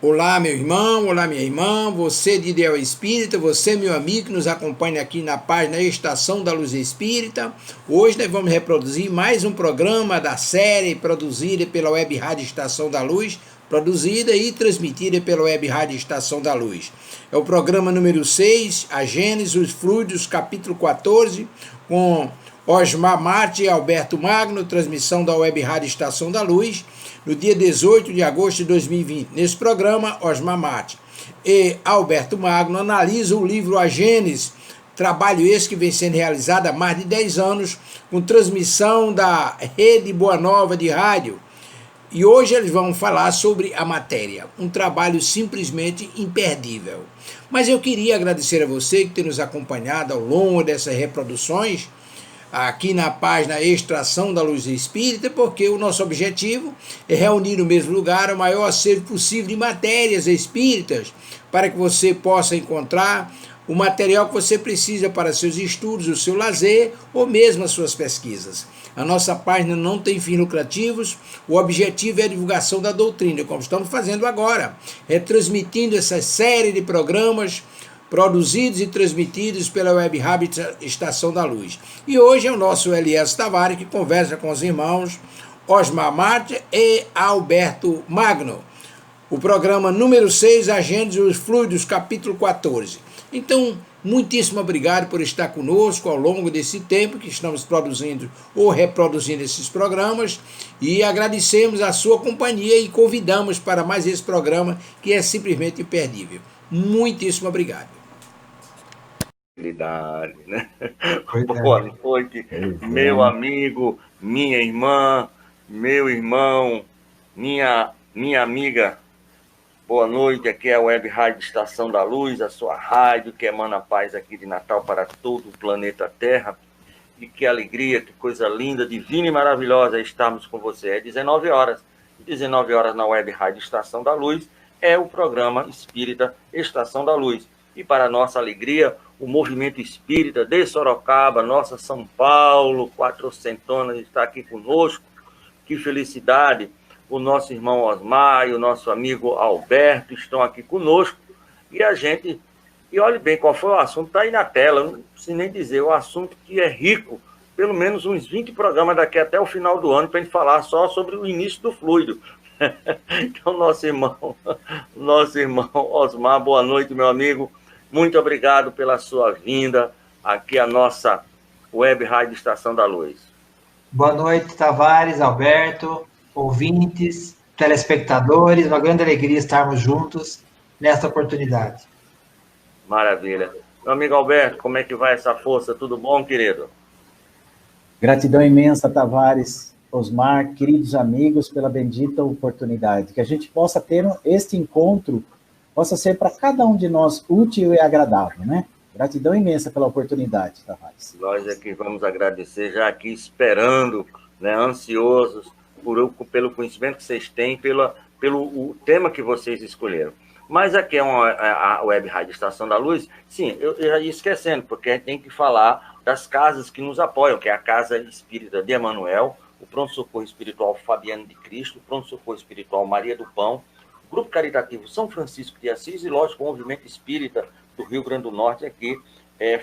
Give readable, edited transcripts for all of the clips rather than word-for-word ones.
Olá, meu irmão, olá, minha irmã, você de Ideal Espírita, você, meu amigo, que nos acompanha aqui na página Estação da Luz Espírita. Hoje nós vamos reproduzir mais um programa da série produzida pela Web Rádio Estação da Luz, produzida e transmitida pela Web Rádio Estação da Luz. É o programa número 6, a Gênesis, os Fluidos, capítulo 14, com Osmar Marte e Alberto Magno, transmissão da Web Rádio Estação da Luz, no dia 18 de agosto de 2020. Nesse programa, Osmar Marte e Alberto Magno analisam o livro A Gênesis, trabalho esse que vem sendo realizado há mais de 10 anos, com transmissão da Rede Boa Nova de rádio. E hoje eles vão falar sobre a matéria, um trabalho simplesmente imperdível. Mas eu queria agradecer a você que tem nos acompanhado ao longo dessas reproduções, aqui na página Extração da Luz Espírita, porque o nosso objetivo é reunir no mesmo lugar o maior acervo possível de matérias espíritas, para que você possa encontrar o material que você precisa para seus estudos, o seu lazer ou mesmo as suas pesquisas. A nossa página não tem fins lucrativos, o objetivo é a divulgação da doutrina, como estamos fazendo agora, retransmitindo essa série de programas produzidos e transmitidos pela Web Rádio Estação da Luz. E hoje é o nosso Elias Tavares que conversa com os irmãos Osmar Marte e Alberto Magno. O programa número 6, a Gênesis, os Fluidos, capítulo 14. Então, muitíssimo obrigado por estar conosco ao longo desse tempo que estamos produzindo ou reproduzindo esses programas e agradecemos a sua companhia e convidamos para mais esse programa que é simplesmente imperdível. Muitíssimo obrigado. Né? Boa noite, meu amigo, minha irmã, meu irmão, minha amiga. Boa noite, aqui é a Web Rádio Estação da Luz, a sua rádio que emana paz aqui de Natal para todo o planeta Terra. E que alegria, que coisa linda, divina e maravilhosa estarmos com você. É 19 horas. 19 horas na Web Rádio Estação da Luz é o programa Espírita Estação da Luz. E para nossa alegria, o movimento espírita de Sorocaba, nossa São Paulo, Quatrocentona, está aqui conosco. Que felicidade! O nosso irmão Osmar e o nosso amigo Alberto estão aqui conosco. E a gente... E olhe bem qual foi o assunto, está aí na tela, não preciso nem dizer, o assunto que é rico, pelo menos uns 20 programas daqui até o final do ano, para a gente falar só sobre o início do fluido. Então, nosso irmão Osmar, boa noite, meu amigo. Muito obrigado pela sua vinda aqui à nossa Web Rádio Estação da Luz. Boa noite, Tavares, Alberto, ouvintes, telespectadores. Uma grande alegria estarmos juntos nesta oportunidade. Maravilha. Meu amigo Alberto, como é que vai essa força? Tudo bom, querido? Gratidão imensa, Tavares, Osmar, queridos amigos, pela bendita oportunidade. Que a gente possa ter este encontro, possa ser para cada um de nós útil e agradável, né? Gratidão imensa pela oportunidade, Tavares. Nós aqui vamos agradecer, já aqui esperando, né, ansiosos pelo conhecimento que vocês têm, pelo o tema que vocês escolheram. Mas aqui é a Web Rádio Estação da Luz. Sim, eu já ia esquecendo, porque a gente tem que falar das casas que nos apoiam, que é a Casa Espírita de Emanuel, o Pronto Socorro Espiritual Fabiano de Cristo, o Pronto Socorro Espiritual Maria do Pão, o Grupo Caritativo São Francisco de Assis e, lógico, o Movimento Espírita do Rio Grande do Norte aqui,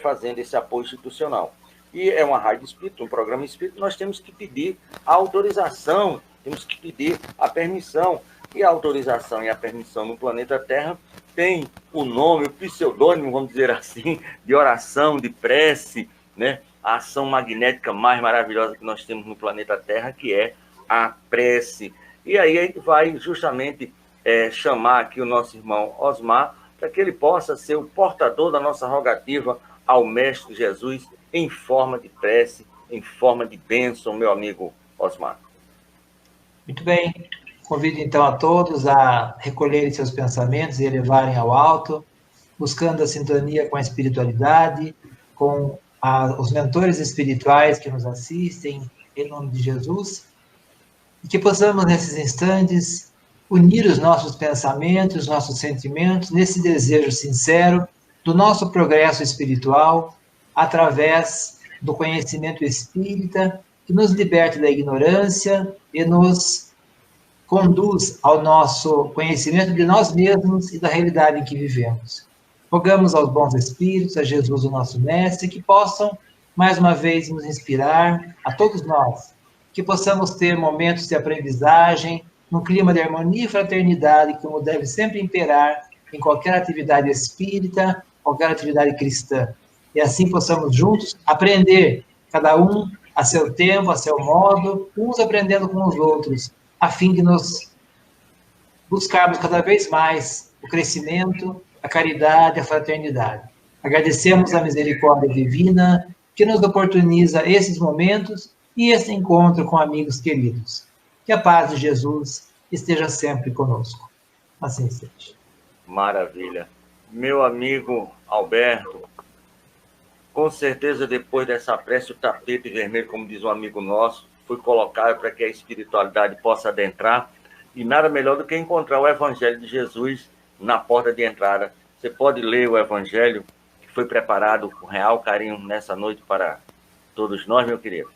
fazendo esse apoio institucional. E é uma rádio espírita, um programa espírita, nós temos que pedir a autorização, temos que pedir a permissão. E a autorização e a permissão no planeta Terra tem o nome, o pseudônimo, vamos dizer assim, de oração, de prece, né? A ação magnética mais maravilhosa que nós temos no planeta Terra, que é a prece. E aí a gente vai justamente chamar aqui o nosso irmão Osmar, para que ele possa ser o portador da nossa rogativa ao Mestre Jesus em forma de prece, em forma de bênção, meu amigo Osmar. Muito bem. Convido, então, a todos a recolherem seus pensamentos e elevarem ao alto, buscando a sintonia com a espiritualidade, com os mentores espirituais que nos assistem, em nome de Jesus, e que possamos, nesses instantes, unir os nossos pensamentos, os nossos sentimentos, nesse desejo sincero do nosso progresso espiritual, através do conhecimento espírita, que nos liberte da ignorância e nos conduz ao nosso conhecimento de nós mesmos e da realidade em que vivemos. Rogamos aos bons espíritos, a Jesus, o nosso mestre, que possam, mais uma vez, nos inspirar, a todos nós, que possamos ter momentos de aprendizagem, num clima de harmonia e fraternidade, como deve sempre imperar em qualquer atividade espírita, qualquer atividade cristã. E assim possamos juntos aprender, cada um a seu tempo, a seu modo, uns aprendendo com os outros, a fim de nos buscarmos cada vez mais o crescimento, a caridade, a fraternidade. Agradecemos a misericórdia divina que nos oportuniza esses momentos e esse encontro com amigos queridos. Que a paz de Jesus esteja sempre conosco. Assim seja. Maravilha. Meu amigo Alberto, com certeza depois dessa prece, o tapete vermelho, como diz um amigo nosso, foi colocado para que a espiritualidade possa adentrar, e nada melhor do que encontrar o Evangelho de Jesus na porta de entrada. Você pode ler o Evangelho que foi preparado com real carinho nessa noite para todos nós, meu querido?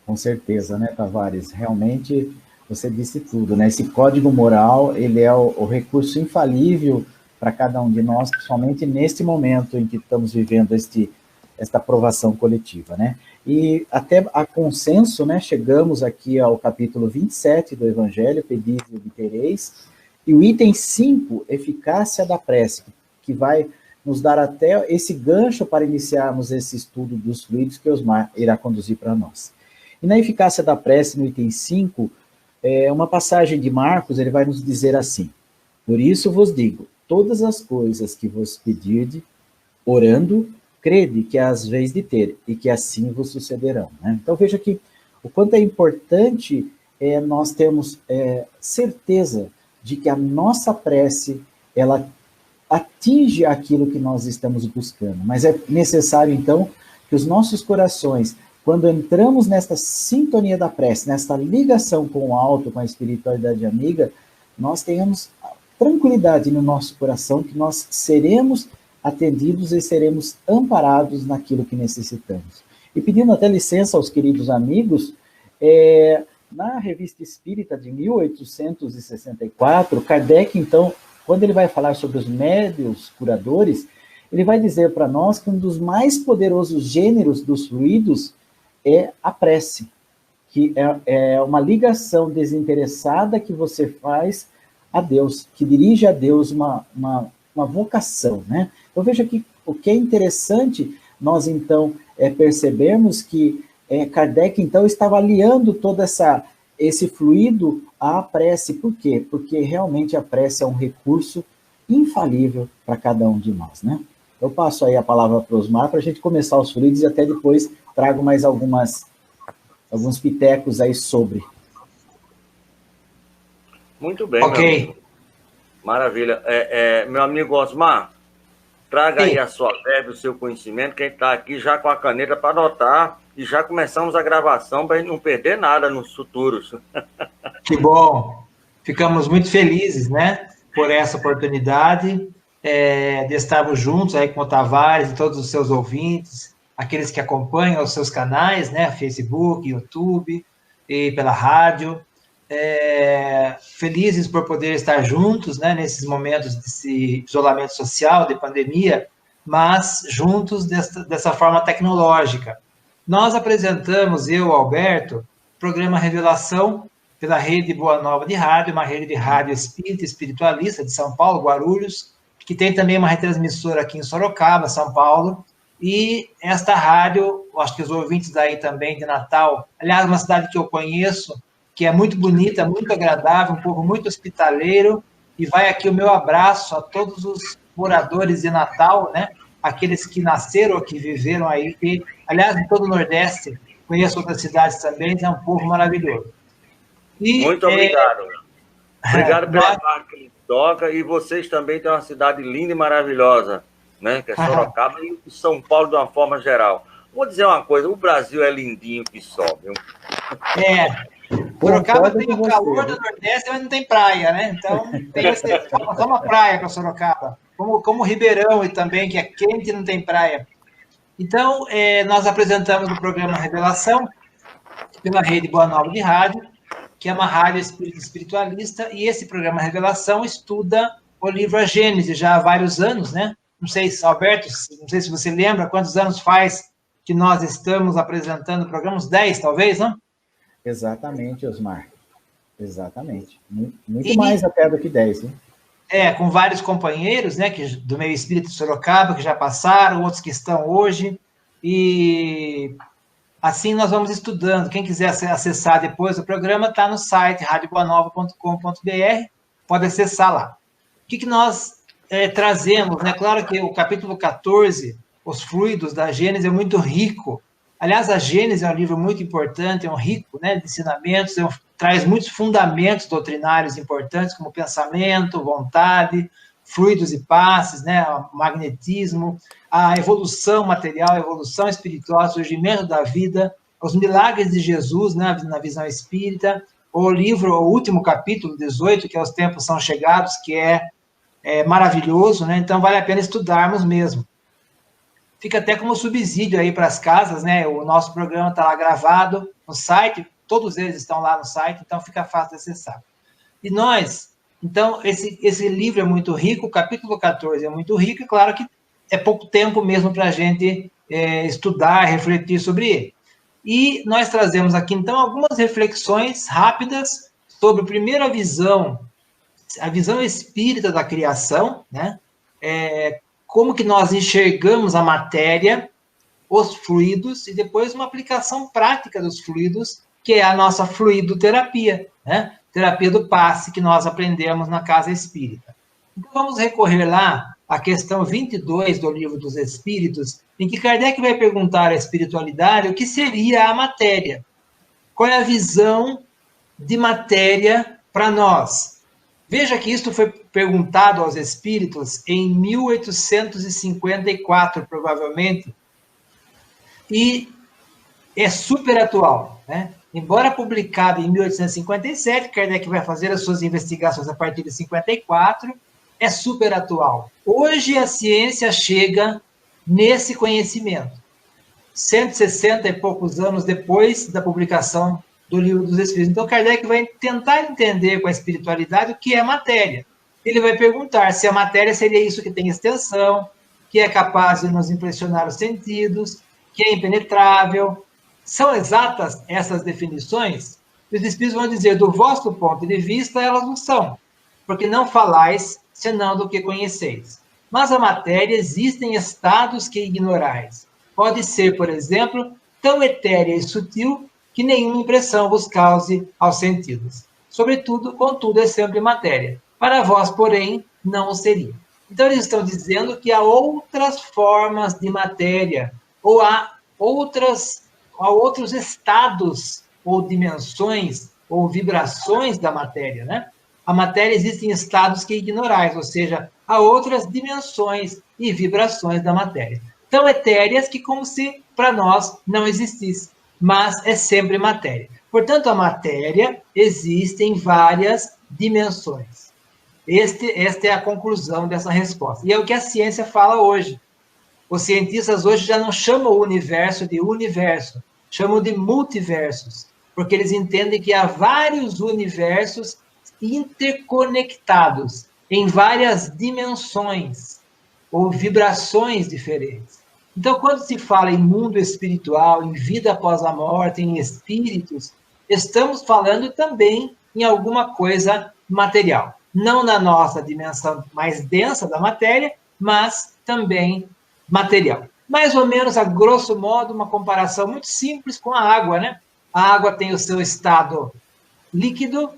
Com certeza, né, Tavares? Realmente, você disse tudo, né? Esse código moral, ele é o recurso infalível para cada um de nós, principalmente neste momento em que estamos vivendo esta aprovação coletiva, né? E até a consenso, né, chegamos aqui ao capítulo 27 do Evangelho, Pedis e obtereis, e o item 5, eficácia da prece, que vai nos dar até esse gancho para iniciarmos esse estudo dos fluidos que Osmar irá conduzir para nós. E na eficácia da prece, no item 5, uma passagem de Marcos, ele vai nos dizer assim: por isso vos digo, todas as coisas que vos pedirde, orando, crede que as vez de ter, e que assim vos sucederão. Né? Então veja que o quanto é importante nós termos certeza de que a nossa prece, ela atinge aquilo que nós estamos buscando. Mas é necessário, então, que os nossos corações, quando entramos nesta sintonia da prece, nesta ligação com o alto, com a espiritualidade amiga, nós tenhamos tranquilidade no nosso coração, que nós seremos atendidos e seremos amparados naquilo que necessitamos. E pedindo até licença aos queridos amigos, na Revista Espírita de 1864, Kardec, então, quando ele vai falar sobre os médiuns curadores, ele vai dizer para nós que um dos mais poderosos gêneros dos fluidos é a prece, que é uma ligação desinteressada que você faz a Deus, que dirige a Deus uma vocação, né? Então veja que o que é interessante nós então percebermos que Kardec então estava aliando todo esse fluido à prece. Por quê? Porque realmente a prece é um recurso infalível para cada um de nós, né? Eu passo aí a palavra para o Osmar para a gente começar os fluidos e até depois trago mais alguns pitecos aí sobre. Muito bem, Ok. Meu amigo. Maravilha. Meu amigo Osmar, traga aí a sua verba, o seu conhecimento, quem está aqui já com a caneta para anotar, e já começamos a gravação para a gente não perder nada nos futuros. Que bom. Ficamos muito felizes, né, por essa oportunidade de estarmos juntos aí com o Tavares e todos os seus ouvintes, aqueles que acompanham os seus canais, né, Facebook, YouTube e pela rádio. Felizes por poder estar juntos, né, nesses momentos de isolamento social, de pandemia, mas juntos dessa forma tecnológica. Nós apresentamos, eu, Alberto, o programa Revelação pela Rede Boa Nova de Rádio, uma rede de rádio espírita espiritualista de São Paulo, Guarulhos, que tem também uma retransmissora aqui em Sorocaba, São Paulo, e esta rádio, acho que os ouvintes daí também de Natal, aliás, uma cidade que eu conheço, que é muito bonita, muito agradável, um povo muito hospitaleiro, e vai aqui o meu abraço a todos os moradores de Natal, né? Aqueles que nasceram ou que viveram aí, que, aliás, em todo o Nordeste, conheço outras cidades também, é um povo maravilhoso. E, muito obrigado. Obrigado pela parte que ele toca, e vocês também têm uma cidade linda e maravilhosa, né? Que é Sorocaba e São Paulo de uma forma geral. Vou dizer uma coisa, o Brasil é lindinho que só, viu? Sorocaba tem o calor do Nordeste, mas não tem praia, né? Então, tem só uma praia para Sorocaba. Como Ribeirão e também, que é quente e não tem praia. Então, nós apresentamos o programa Revelação pela Rede Boa Nova de Rádio, que é uma rádio espiritualista, e esse programa Revelação estuda o livro A Gênese já há vários anos, né? Não sei, Alberto, não sei se você lembra quantos anos faz que nós estamos apresentando o programa, uns 10, talvez, não? Exatamente, Osmar. Exatamente. Muito mais até do que 10, né? Com vários companheiros, né, do meio espírita de Sorocaba, que já passaram, outros que estão hoje, e assim nós vamos estudando. Quem quiser acessar depois o programa, está no site radioboanova.com.br, pode acessar lá. O que nós trazemos, né? Claro que o capítulo 14, os fluidos da Gênese, é muito rico. Aliás, a Gênese é um livro muito importante, é um rico, né, de ensinamentos, traz muitos fundamentos doutrinários importantes, como pensamento, vontade, fluidos e passes, né, o magnetismo, a evolução material, a evolução espiritual, o surgimento da vida, os milagres de Jesus, né, na visão espírita, o último capítulo, 18, que é Os Tempos São Chegados, que é maravilhoso, né, então vale a pena estudarmos mesmo. Fica até como subsídio aí para as casas, né, o nosso programa está lá gravado no site, todos eles estão lá no site, então fica fácil de acessar. E nós, então, esse livro é muito rico, o capítulo 14 é muito rico, e claro que é pouco tempo mesmo para a gente estudar, refletir sobre ele. E nós trazemos aqui, então, algumas reflexões rápidas sobre, primeiro, a visão espírita da criação, né? Como que nós enxergamos a matéria, os fluidos, e depois uma aplicação prática dos fluidos, que é a nossa fluidoterapia, né? Terapia do passe, que nós aprendemos na Casa Espírita. Então, vamos recorrer lá à questão 22 do Livro dos Espíritos, em que Kardec vai perguntar à espiritualidade o que seria a matéria. Qual é a visão de matéria para nós? Veja que isto foi perguntado aos espíritos em 1854, provavelmente, e é super atual, né? Embora publicado em 1857, Kardec vai fazer as suas investigações a partir de 54, é super atual. Hoje a ciência chega nesse conhecimento, 160 e poucos anos depois da publicação do Livro dos Espíritos. Então, Kardec vai tentar entender com a espiritualidade o que é matéria. Ele vai perguntar se a matéria seria isso que tem extensão, que é capaz de nos impressionar os sentidos, que é impenetrável. São exatas essas definições? Os Espíritos vão dizer, do vosso ponto de vista, elas não são, porque não falais senão do que conheceis. Mas a matéria existem estados que ignorais. Pode ser, por exemplo, tão etérea e sutil que nenhuma impressão vos cause aos sentidos. Sobretudo, contudo, é sempre matéria. Para vós, porém, não o seria. Então, eles estão dizendo que há outras formas de matéria, ou há outros estados, ou dimensões, ou vibrações da matéria, né? A matéria existe em estados que ignorais, ou seja, há outras dimensões e vibrações da matéria. Tão etéreas que como se para nós não existisse, mas é sempre matéria. Portanto, a matéria existe em várias dimensões. Esta é a conclusão dessa resposta. E é o que a ciência fala hoje. Os cientistas hoje já não chamam o universo de universo, chamam de multiversos, porque eles entendem que há vários universos interconectados em várias dimensões ou vibrações diferentes. Então, quando se fala em mundo espiritual, em vida após a morte, em espíritos, estamos falando também em alguma coisa material. Não na nossa dimensão mais densa da matéria, mas também material. Mais ou menos, a grosso modo, uma comparação muito simples com a água, né? A água tem o seu estado líquido,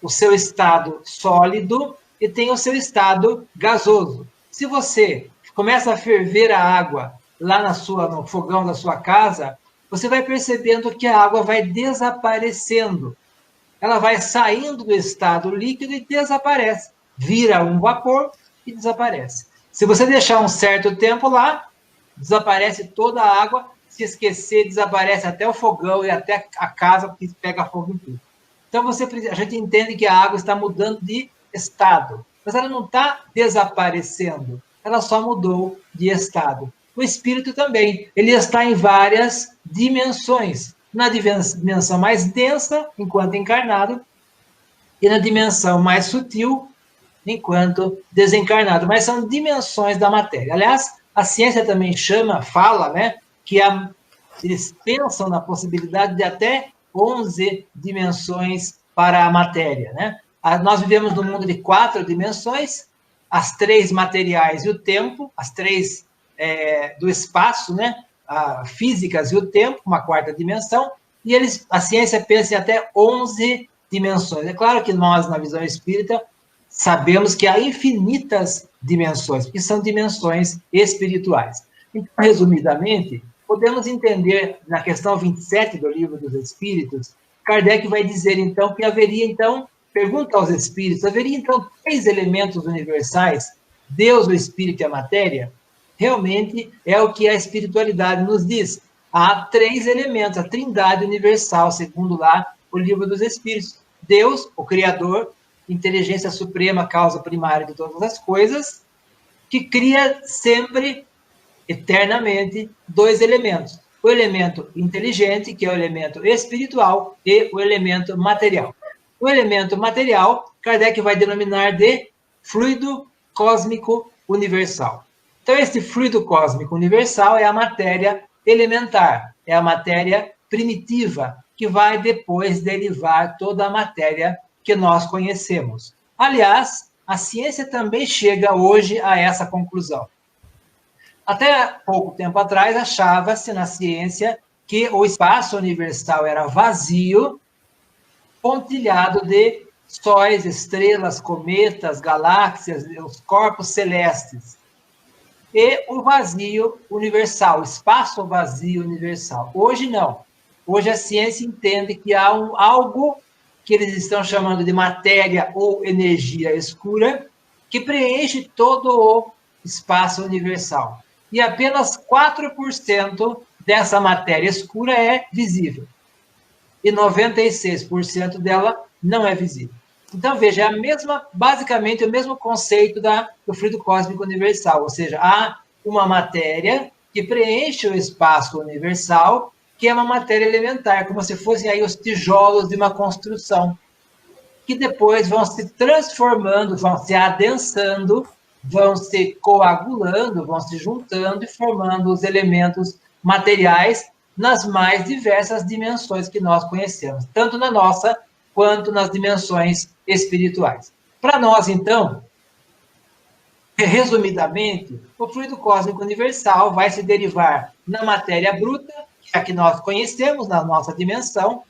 o seu estado sólido e tem o seu estado gasoso. Se você começa a ferver a água lá no fogão da sua casa, você vai percebendo que a água vai desaparecendo. Ela vai saindo do estado líquido e desaparece. Vira um vapor e desaparece. Se você deixar um certo tempo lá, desaparece toda a água. Se esquecer, desaparece até o fogão e até a casa, porque pega fogo em tudo. Então, a gente entende que a água está mudando de estado, mas ela não está desaparecendo, ela só mudou de estado. O espírito também, ele está em várias dimensões. Na dimensão mais densa, enquanto encarnado, e na dimensão mais sutil, enquanto desencarnado. Mas são dimensões da matéria. Aliás, a ciência também fala, né, que eles pensam na possibilidade de até 11 dimensões para a matéria, né? Nós vivemos num mundo de 4 dimensões, as 3 materiais e o tempo, as 3 do espaço, né? Físicas e o tempo, uma 4ª dimensão, e a ciência pensa em até 11 dimensões. É claro que nós, na visão espírita, sabemos que há infinitas dimensões, porque são dimensões espirituais. Então, resumidamente, podemos entender, na questão 27 do Livro dos Espíritos, Kardec vai dizer, então, que haveria, então, pergunta aos espíritos, haveria, então, 3 elementos universais, Deus, o Espírito e a matéria? Realmente é o que a espiritualidade nos diz. Há 3 elementos, a trindade universal, segundo lá o Livro dos Espíritos. Deus, o Criador, inteligência suprema, causa primária de todas as coisas, que cria sempre, eternamente, 2 elementos. O elemento inteligente, que é o elemento espiritual, e o elemento material. O elemento material, Kardec vai denominar de fluido cósmico universal. Então, esse fluido cósmico universal é a matéria elementar, é a matéria primitiva, que vai depois derivar toda a matéria que nós conhecemos. Aliás, a ciência também chega hoje a essa conclusão. Até pouco tempo atrás, achava-se na ciência que o espaço universal era vazio, pontilhado de sóis, estrelas, cometas, galáxias, os corpos celestes. E o vazio universal, o espaço vazio universal. Hoje não. Hoje a ciência entende que há algo que eles estão chamando de matéria ou energia escura, que preenche todo o espaço universal. E apenas 4% dessa matéria escura é visível. E 96% dela não é visível. Então, veja, é basicamente o mesmo conceito do fluido cósmico universal, ou seja, há uma matéria que preenche o espaço universal, que é uma matéria elementar, como se fossem aí os tijolos de uma construção, que depois vão se transformando, vão se adensando, vão se coagulando, vão se juntando e formando os elementos materiais nas mais diversas dimensões que nós conhecemos, tanto na nossa quanto nas dimensões espirituais. Para nós, então, resumidamente, o fluido cósmico universal vai se derivar na matéria bruta, que é a que nós conhecemos, na nossa dimensão,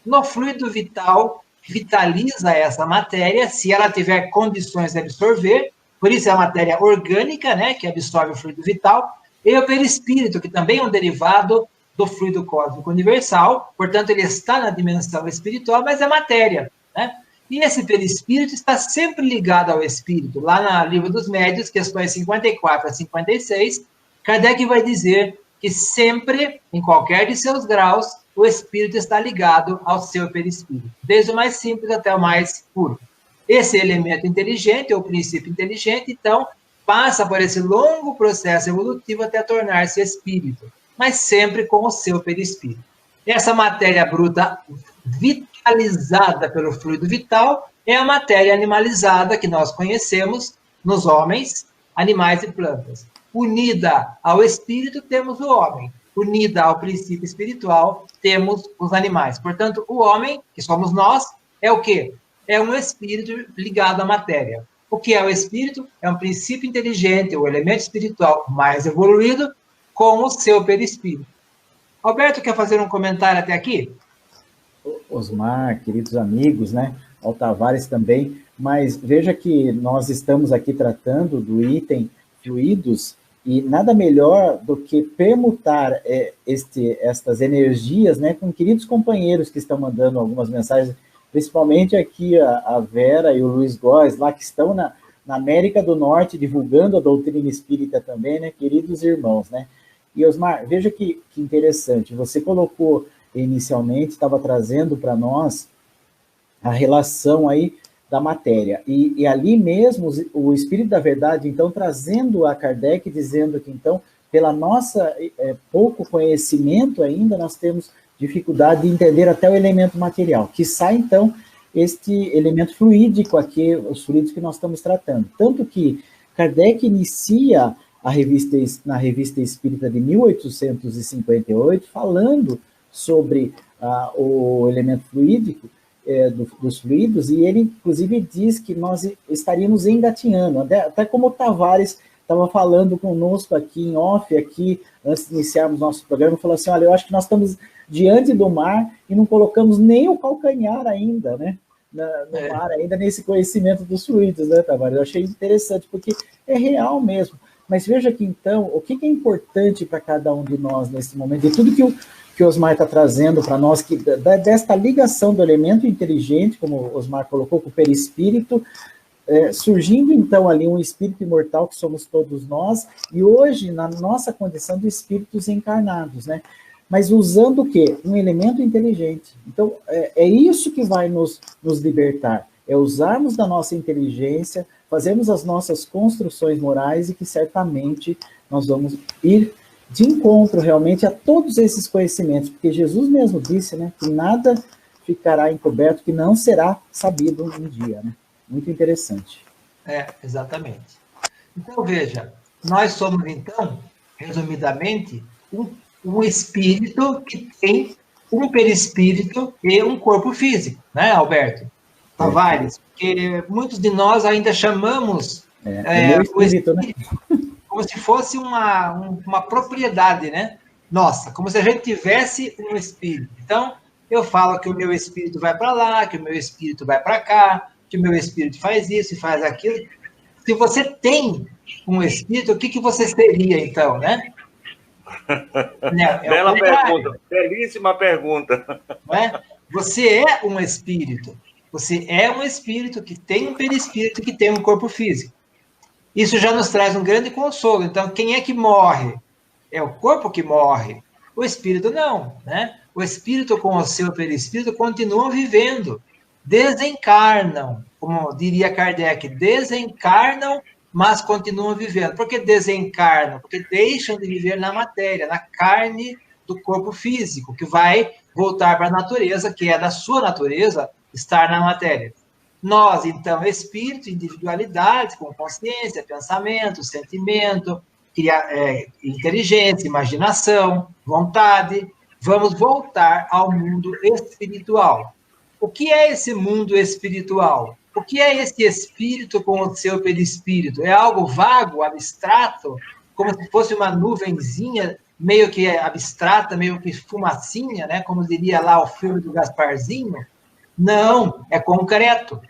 no fluido vital, que vitaliza essa matéria, se ela tiver condições de absorver, por isso é a matéria orgânica, né, que absorve o fluido vital, e o perispírito, que também é um derivado do fluido cósmico universal, portanto, ele está na dimensão espiritual, mas é matéria, né? E esse perispírito está sempre ligado ao espírito. Lá no Livro dos Médiuns, questões 54 a 56, Kardec vai dizer que sempre, em qualquer de seus graus, o espírito está ligado ao seu perispírito, desde o mais simples até o mais puro. Esse elemento inteligente, ou princípio inteligente, então, passa por esse longo processo evolutivo até tornar-se espírito, mas sempre com o seu perispírito. Essa matéria bruta vitalizada pelo fluido vital é a matéria animalizada que nós conhecemos nos homens, animais e plantas. Unida ao espírito, temos o homem. Unida ao princípio espiritual, temos os animais. Portanto, o homem, que somos nós, é o quê? É um espírito ligado à matéria. O que é o espírito? É um princípio inteligente, o elemento espiritual mais evoluído, com o seu perispírito. Alberto, quer fazer um comentário até aqui? Osmar, queridos amigos, né? Ao Tavares também, mas veja que nós estamos aqui tratando do item fluidos, e nada melhor do que permutar estas energias, né, com queridos companheiros que estão mandando algumas mensagens, principalmente aqui a Vera e o Luiz Góes, lá que estão na América do Norte, divulgando a doutrina espírita também, né, queridos irmãos, né? E Osmar, veja que interessante, você colocou inicialmente, estava trazendo para nós a relação aí da matéria, e ali mesmo o Espírito da Verdade, então, trazendo a Kardec, dizendo que, então, pela nossa pouco conhecimento ainda, nós temos dificuldade de entender até o elemento material, que sai, então, este elemento fluídico aqui, os fluidos que nós estamos tratando. Tanto que Kardec inicia na Revista Espírita de 1858, falando sobre o elemento fluídico, dos fluidos, e ele, inclusive, diz que nós estaríamos engatinhando, até como o Tavares estava falando conosco aqui em off, aqui, antes de iniciarmos nosso programa, falou assim, olha, eu acho que nós estamos diante do mar e não colocamos nem o calcanhar ainda, né? No mar, ainda nesse conhecimento dos fluidos, né, Tavares? Eu achei interessante, porque é real mesmo. Mas veja que, então, o que é importante para cada um de nós nesse momento, e tudo que o Osmar está trazendo para nós, desta ligação do elemento inteligente, como o Osmar colocou, com o perispírito, surgindo, então, ali um espírito imortal, que somos todos nós, e hoje, na nossa condição de espíritos encarnados, né? Mas usando o quê? Um elemento inteligente. Então, é isso que vai nos libertar, é usarmos da nossa inteligência, fazermos as nossas construções morais e que certamente nós vamos ir de encontro realmente a todos esses conhecimentos, porque Jesus mesmo disse, né, que nada ficará encoberto que não será sabido um dia, né? Muito interessante. Exatamente. Então, veja, nós somos, então, resumidamente, um espírito que tem um perispírito e um corpo físico, né, Alberto Tavares? Porque muitos de nós ainda chamamos o espírito, né? Como se fosse uma propriedade, né? Nossa, como se a gente tivesse um espírito. Então, eu falo que o meu espírito vai para lá, que o meu espírito vai para cá, que o meu espírito faz isso e faz aquilo. Se você tem um espírito, o que você seria, então, né? Bela pergunta, belíssima pergunta. Não é? Você é um espírito. Você é um espírito que tem um perispírito, que tem um corpo físico. Isso já nos traz um grande consolo. Então, quem é que morre? É o corpo que morre. O espírito não, né? O espírito com o seu perispírito continuam vivendo. Desencarnam, como diria Kardec, desencarnam, mas continuam vivendo. Por que desencarnam? Porque deixam de viver na matéria, na carne do corpo físico, que vai voltar para a natureza, que é da sua natureza, estar na matéria. Nós, então, espírito, individualidade, com consciência, pensamento, sentimento, inteligência, imaginação, vontade, vamos voltar ao mundo espiritual. O que é esse mundo espiritual? O que é esse espírito com o seu perispírito? É algo vago, abstrato, como se fosse uma nuvenzinha, meio que abstrata, meio que fumacinha, né? Como diria lá o filme do Gasparzinho? Não, é concreto.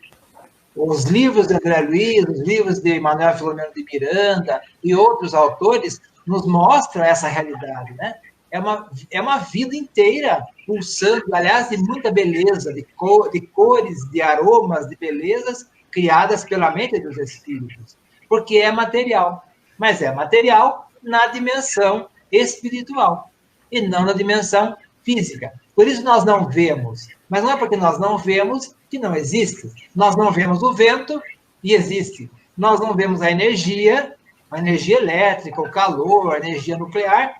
Os livros de André Luiz, os livros de Manuel Filomeno de Miranda e outros autores nos mostram essa realidade, né? É uma vida inteira pulsando, aliás, de muita beleza, de cores, de aromas, de belezas criadas pela mente dos espíritos, porque é material, mas é material na dimensão espiritual e não na dimensão física. Por isso nós não vemos, mas não é porque nós não vemos que não existe. Nós não vemos o vento e existe. Nós não vemos a energia elétrica, o calor, a energia nuclear,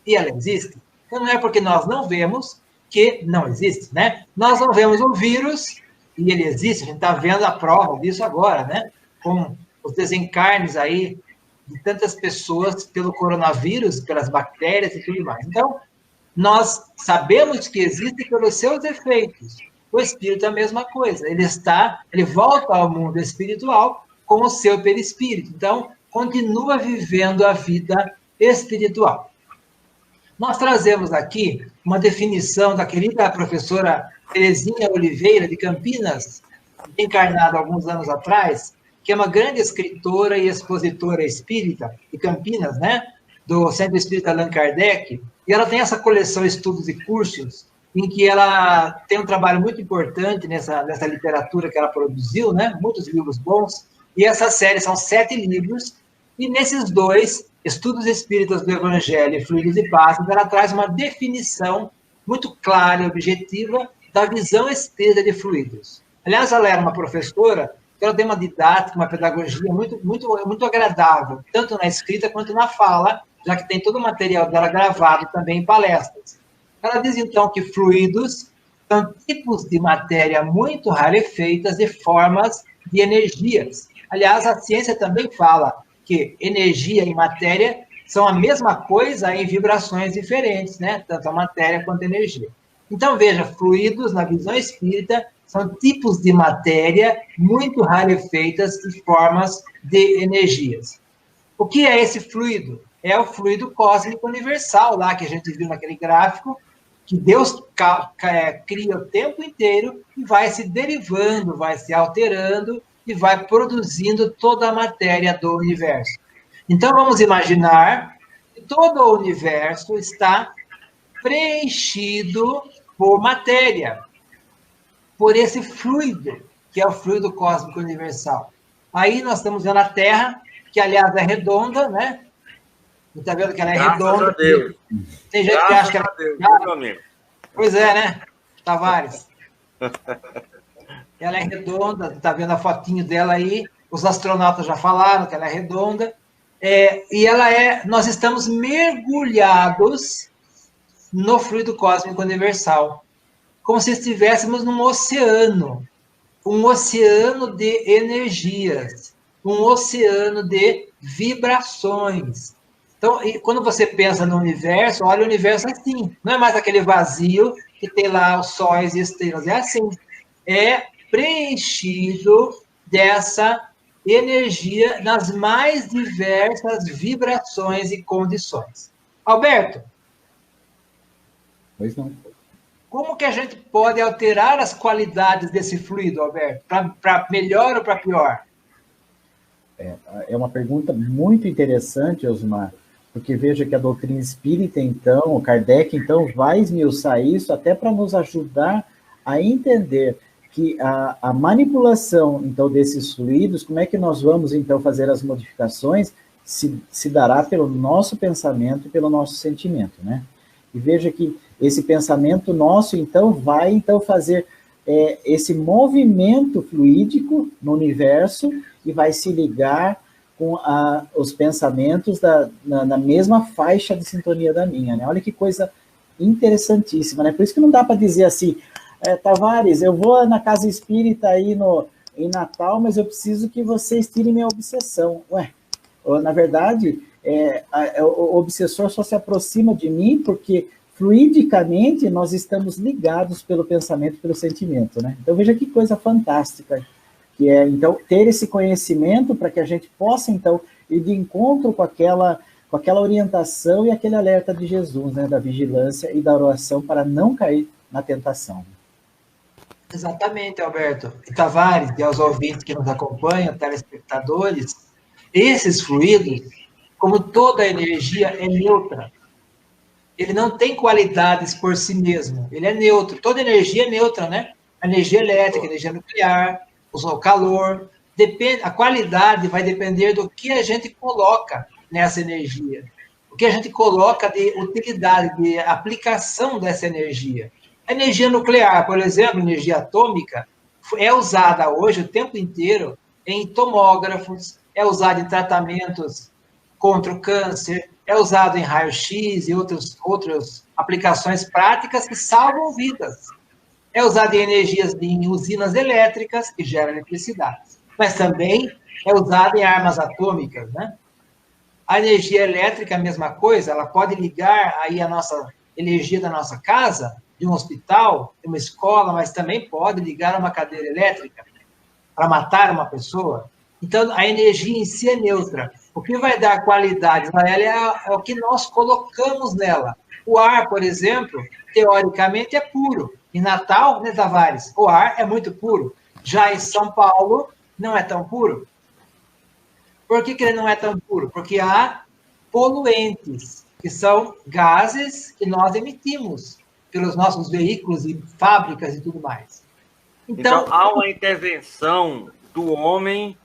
e ela existe. Então não é porque nós não vemos que não existe, né? Nós não vemos o vírus e ele existe, a gente está vendo a prova disso agora, né? Com os desencarnes aí de tantas pessoas pelo coronavírus, pelas bactérias e tudo mais. Então, nós sabemos que existe pelos seus efeitos. O espírito é a mesma coisa. Ele volta ao mundo espiritual com o seu perispírito. Então, continua vivendo a vida espiritual. Nós trazemos aqui uma definição da querida professora Terezinha Oliveira, de Campinas, encarnada alguns anos atrás, que é uma grande escritora e expositora espírita de Campinas, né? Do Centro Espírita Allan Kardec, e ela tem essa coleção Estudos e Cursos, em que ela tem um trabalho muito importante nessa literatura que ela produziu, né? Muitos livros bons, e essa série são 7 livros, e nesses 2, Estudos Espíritas do Evangelho e Fluidos e Passos, ela traz uma definição muito clara e objetiva da visão espírita de fluidos. Aliás, ela era uma professora, ela tem uma didática, uma pedagogia muito agradável, tanto na escrita quanto na fala, já que tem todo o material dela gravado também em palestras. Ela diz, então, que fluidos São tipos de matéria muito rarefeitas e formas de energias. Aliás, a ciência também fala que energia e matéria são a mesma coisa em vibrações diferentes, né? Tanto a matéria quanto a energia. Então, veja, fluidos, na visão espírita, são tipos de matéria muito rarefeitas e formas de energias. O que é esse fluido? É o fluido cósmico universal, lá que a gente viu naquele gráfico, que Deus cria o tempo inteiro e vai se derivando, vai se alterando e vai produzindo toda a matéria do universo. Então, vamos imaginar que todo o universo está preenchido por matéria, por esse fluido, que é o fluido cósmico universal. Aí nós estamos vendo a Terra, que, aliás, é redonda, né? Está vendo que ela é redonda? Graças a Deus. Tem gente que acha que ela Deus, é... meu amigo. Pois é, né, Tavares? Ela é redonda, está vendo a fotinho dela aí, os astronautas já falaram que ela é redonda, e nós estamos mergulhados no fluido cósmico universal, como se estivéssemos num oceano, um oceano de energias, um oceano de vibrações. Então, quando você pensa no universo, olha o universo assim, não é mais aquele vazio que tem lá os sóis e estrelas, é assim, é preenchido dessa energia nas mais diversas vibrações e condições. Alberto? Pois não. Como que a gente pode alterar as qualidades desse fluido, Alberto? Para melhor ou para pior? É uma pergunta muito interessante, Osmar, porque veja que a doutrina espírita, então, o Kardec, então, vai esmiuçar isso até para nos ajudar a entender que a manipulação, então, desses fluidos, como é que nós vamos, então, fazer as modificações, se dará pelo nosso pensamento e pelo nosso sentimento, né? E veja que esse pensamento nosso, então, vai, então, fazer esse movimento fluídico no universo e vai se ligar com os pensamentos na mesma faixa de sintonia da minha, né? Olha que coisa interessantíssima, né? Por isso que não dá para dizer assim, Tavares, eu vou na casa espírita aí em Natal, mas eu preciso que vocês tirem minha obsessão. Ué, na verdade, o obsessor só se aproxima de mim porque fluidicamente nós estamos ligados pelo pensamento, pelo sentimento, né? Então veja que coisa fantástica que é, então, ter esse conhecimento para que a gente possa, então, ir de encontro com aquela orientação e aquele alerta de Jesus, né, da vigilância e da oração para não cair na tentação. Exatamente, Alberto. E Tavares, e aos ouvintes que nos acompanham, telespectadores, esses fluidos, como toda energia, é neutra. Ele não tem qualidades por si mesmo, ele é neutro. Toda energia é neutra, né? A energia elétrica, a energia nuclear, o calor, a qualidade vai depender do que a gente coloca nessa energia, o que a gente coloca de utilidade, de aplicação dessa energia. A energia nuclear, por exemplo, energia atômica, é usada hoje o tempo inteiro em tomógrafos, é usada em tratamentos contra o câncer, é usado em raio-x e outras aplicações práticas que salvam vidas. É usado em em usinas elétricas, que geram eletricidade. Mas também é usado em armas atômicas, né? A energia elétrica é a mesma coisa, ela pode ligar aí a nossa energia da nossa casa, de um hospital, de uma escola, mas também pode ligar a uma cadeira elétrica para matar uma pessoa. Então, a energia em si é neutra. O que vai dar qualidade para ela é o que nós colocamos nela. O ar, por exemplo, teoricamente é puro. Em Natal, né, Tavares? O ar é muito puro. Já em São Paulo, não é tão puro. Por que ele não é tão puro? Porque há poluentes, que são gases que nós emitimos pelos nossos veículos e fábricas e tudo mais. Então há uma intervenção do homem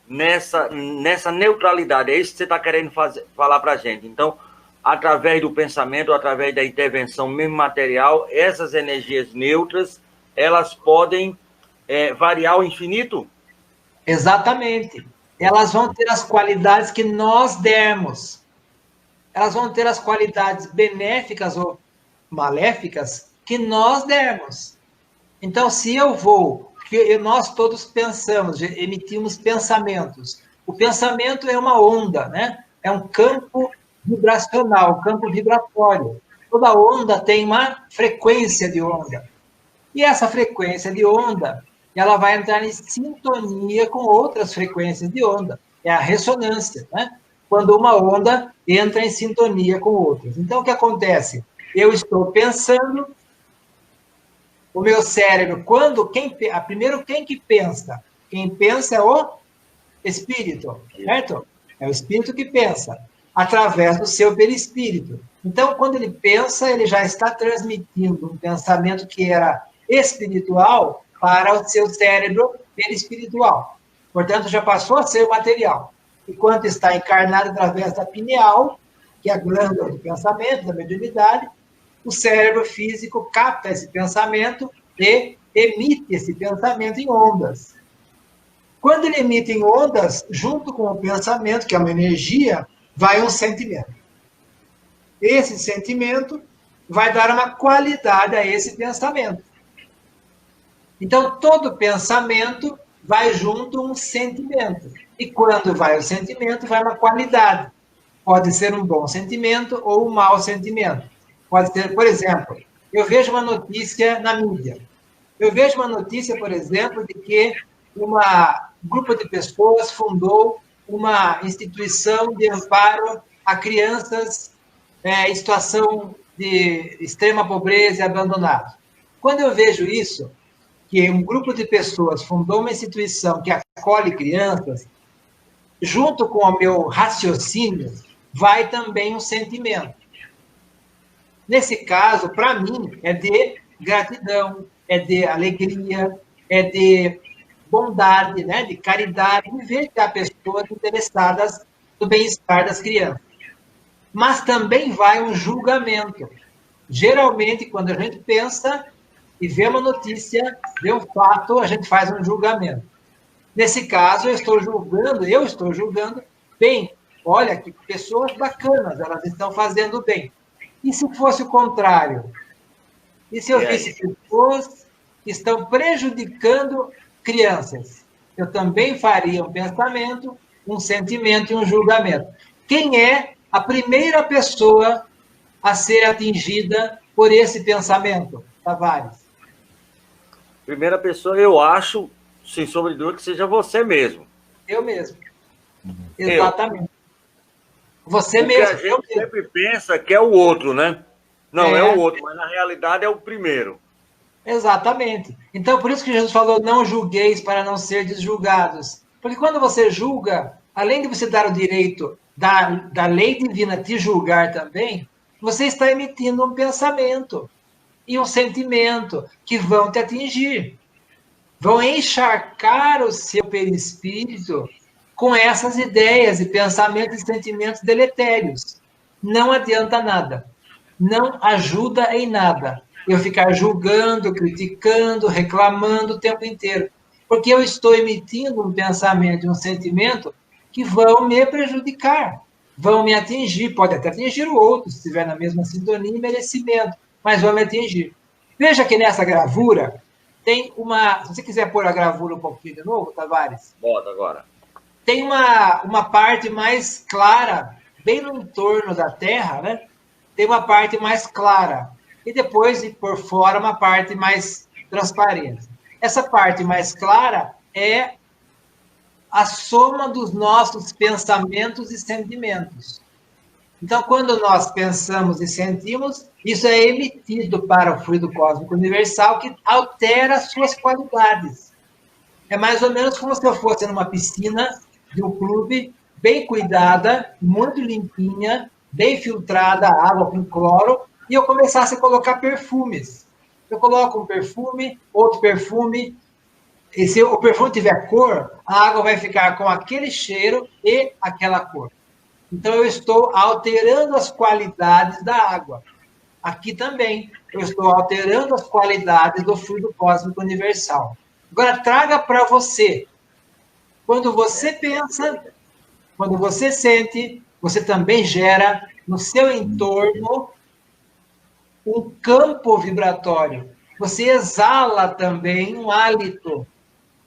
nessa neutralidade. É isso que você está querendo falar para a gente. Então, através do pensamento, através da intervenção mesmo material, essas energias neutras, elas podem variar ao infinito? Exatamente. Elas vão ter as qualidades que nós dermos. Elas vão ter as qualidades benéficas ou maléficas que nós dermos. Então, se eu vou, porque nós todos pensamos, emitimos pensamentos. O pensamento é uma onda, né? É um campo vibracional, um campo vibratório. Toda onda tem uma frequência de onda. E essa frequência de onda, ela vai entrar em sintonia com outras frequências de onda. É a ressonância, né? Quando uma onda entra em sintonia com outras. Então, o que acontece? Eu estou pensando, o meu cérebro, primeiro, quem que pensa? Quem pensa é o espírito, certo? É o espírito que pensa, através do seu perispírito. Então, quando ele pensa, ele já está transmitindo um pensamento que era espiritual para o seu cérebro perispiritual. Portanto, já passou a ser material. Enquanto está encarnado através da pineal, que é a glândula do pensamento, da mediunidade, o cérebro físico capta esse pensamento e emite esse pensamento em ondas. Quando ele emite em ondas, junto com o pensamento, que é uma energia, vai um sentimento. Esse sentimento vai dar uma qualidade a esse pensamento. Então, todo pensamento vai junto um sentimento. E quando vai o sentimento, vai uma qualidade. Pode ser um bom sentimento ou um mau sentimento. Pode ser, por exemplo, eu vejo uma notícia na mídia. Eu vejo uma notícia, por exemplo, de que um grupo de pessoas fundou uma instituição de amparo a crianças em situação de extrema pobreza e abandonados. Quando eu vejo isso, que um grupo de pessoas fundou uma instituição que acolhe crianças, junto com o meu raciocínio, vai também um sentimento. Nesse caso, para mim, é de gratidão, é de alegria, é de bondade, né, de caridade, de ver que há pessoas interessadas no bem-estar das crianças. Mas também vai um julgamento. Geralmente, quando a gente pensa e vê uma notícia, vê um fato, a gente faz um julgamento. Nesse caso, eu estou julgando, bem, olha, que pessoas bacanas, elas estão fazendo bem. E se fosse o contrário? E se eu visse pessoas que estão prejudicando crianças? Eu também faria um pensamento, um sentimento e um julgamento. Quem é a primeira pessoa a ser atingida por esse pensamento, Tavares? Primeira pessoa, eu acho, sem sombra de dúvida, que seja você mesmo. Eu mesmo. Exatamente. Você Porque mesmo. a gente sempre pensa que é o outro, né? Não, é o outro, mas na realidade é o primeiro. Exatamente. Então, por isso que Jesus falou, não julgueis para não ser desjulgados. Porque quando você julga, além de você dar o direito da lei divina te julgar também, você está emitindo um pensamento e um sentimento que vão te atingir. Vão encharcar o seu perispírito com essas ideias e pensamentos e sentimentos deletérios. Não adianta nada. Não ajuda em nada eu ficar julgando, criticando, reclamando o tempo inteiro. Porque eu estou emitindo um pensamento e um sentimento que vão me prejudicar, vão me atingir, pode até atingir o outro, se estiver na mesma sintonia e merecimento, mas vão me atingir. Veja que nessa gravura tem uma... Se você quiser pôr a gravura um pouquinho de novo, Tavares. Bota agora. Tem uma parte mais clara, bem no entorno da Terra, né? Tem uma parte mais clara. E depois, por fora, uma parte mais transparente. Essa parte mais clara é a soma dos nossos pensamentos e sentimentos. Então, quando nós pensamos e sentimos, isso é emitido para o fluido cósmico universal, que altera as suas qualidades. É mais ou menos como se eu fosse numa piscina de um clube, bem cuidada, muito limpinha, bem filtrada, a água com cloro, e eu começasse a colocar perfumes. Eu coloco um perfume, outro perfume, e se o perfume tiver cor, a água vai ficar com aquele cheiro e aquela cor. Então, eu estou alterando as qualidades da água. Aqui também, eu estou alterando as qualidades do fluido cósmico universal. Agora, traga para você. Quando você pensa, quando você sente, você também gera no seu entorno um campo vibratório. você exala também um hálito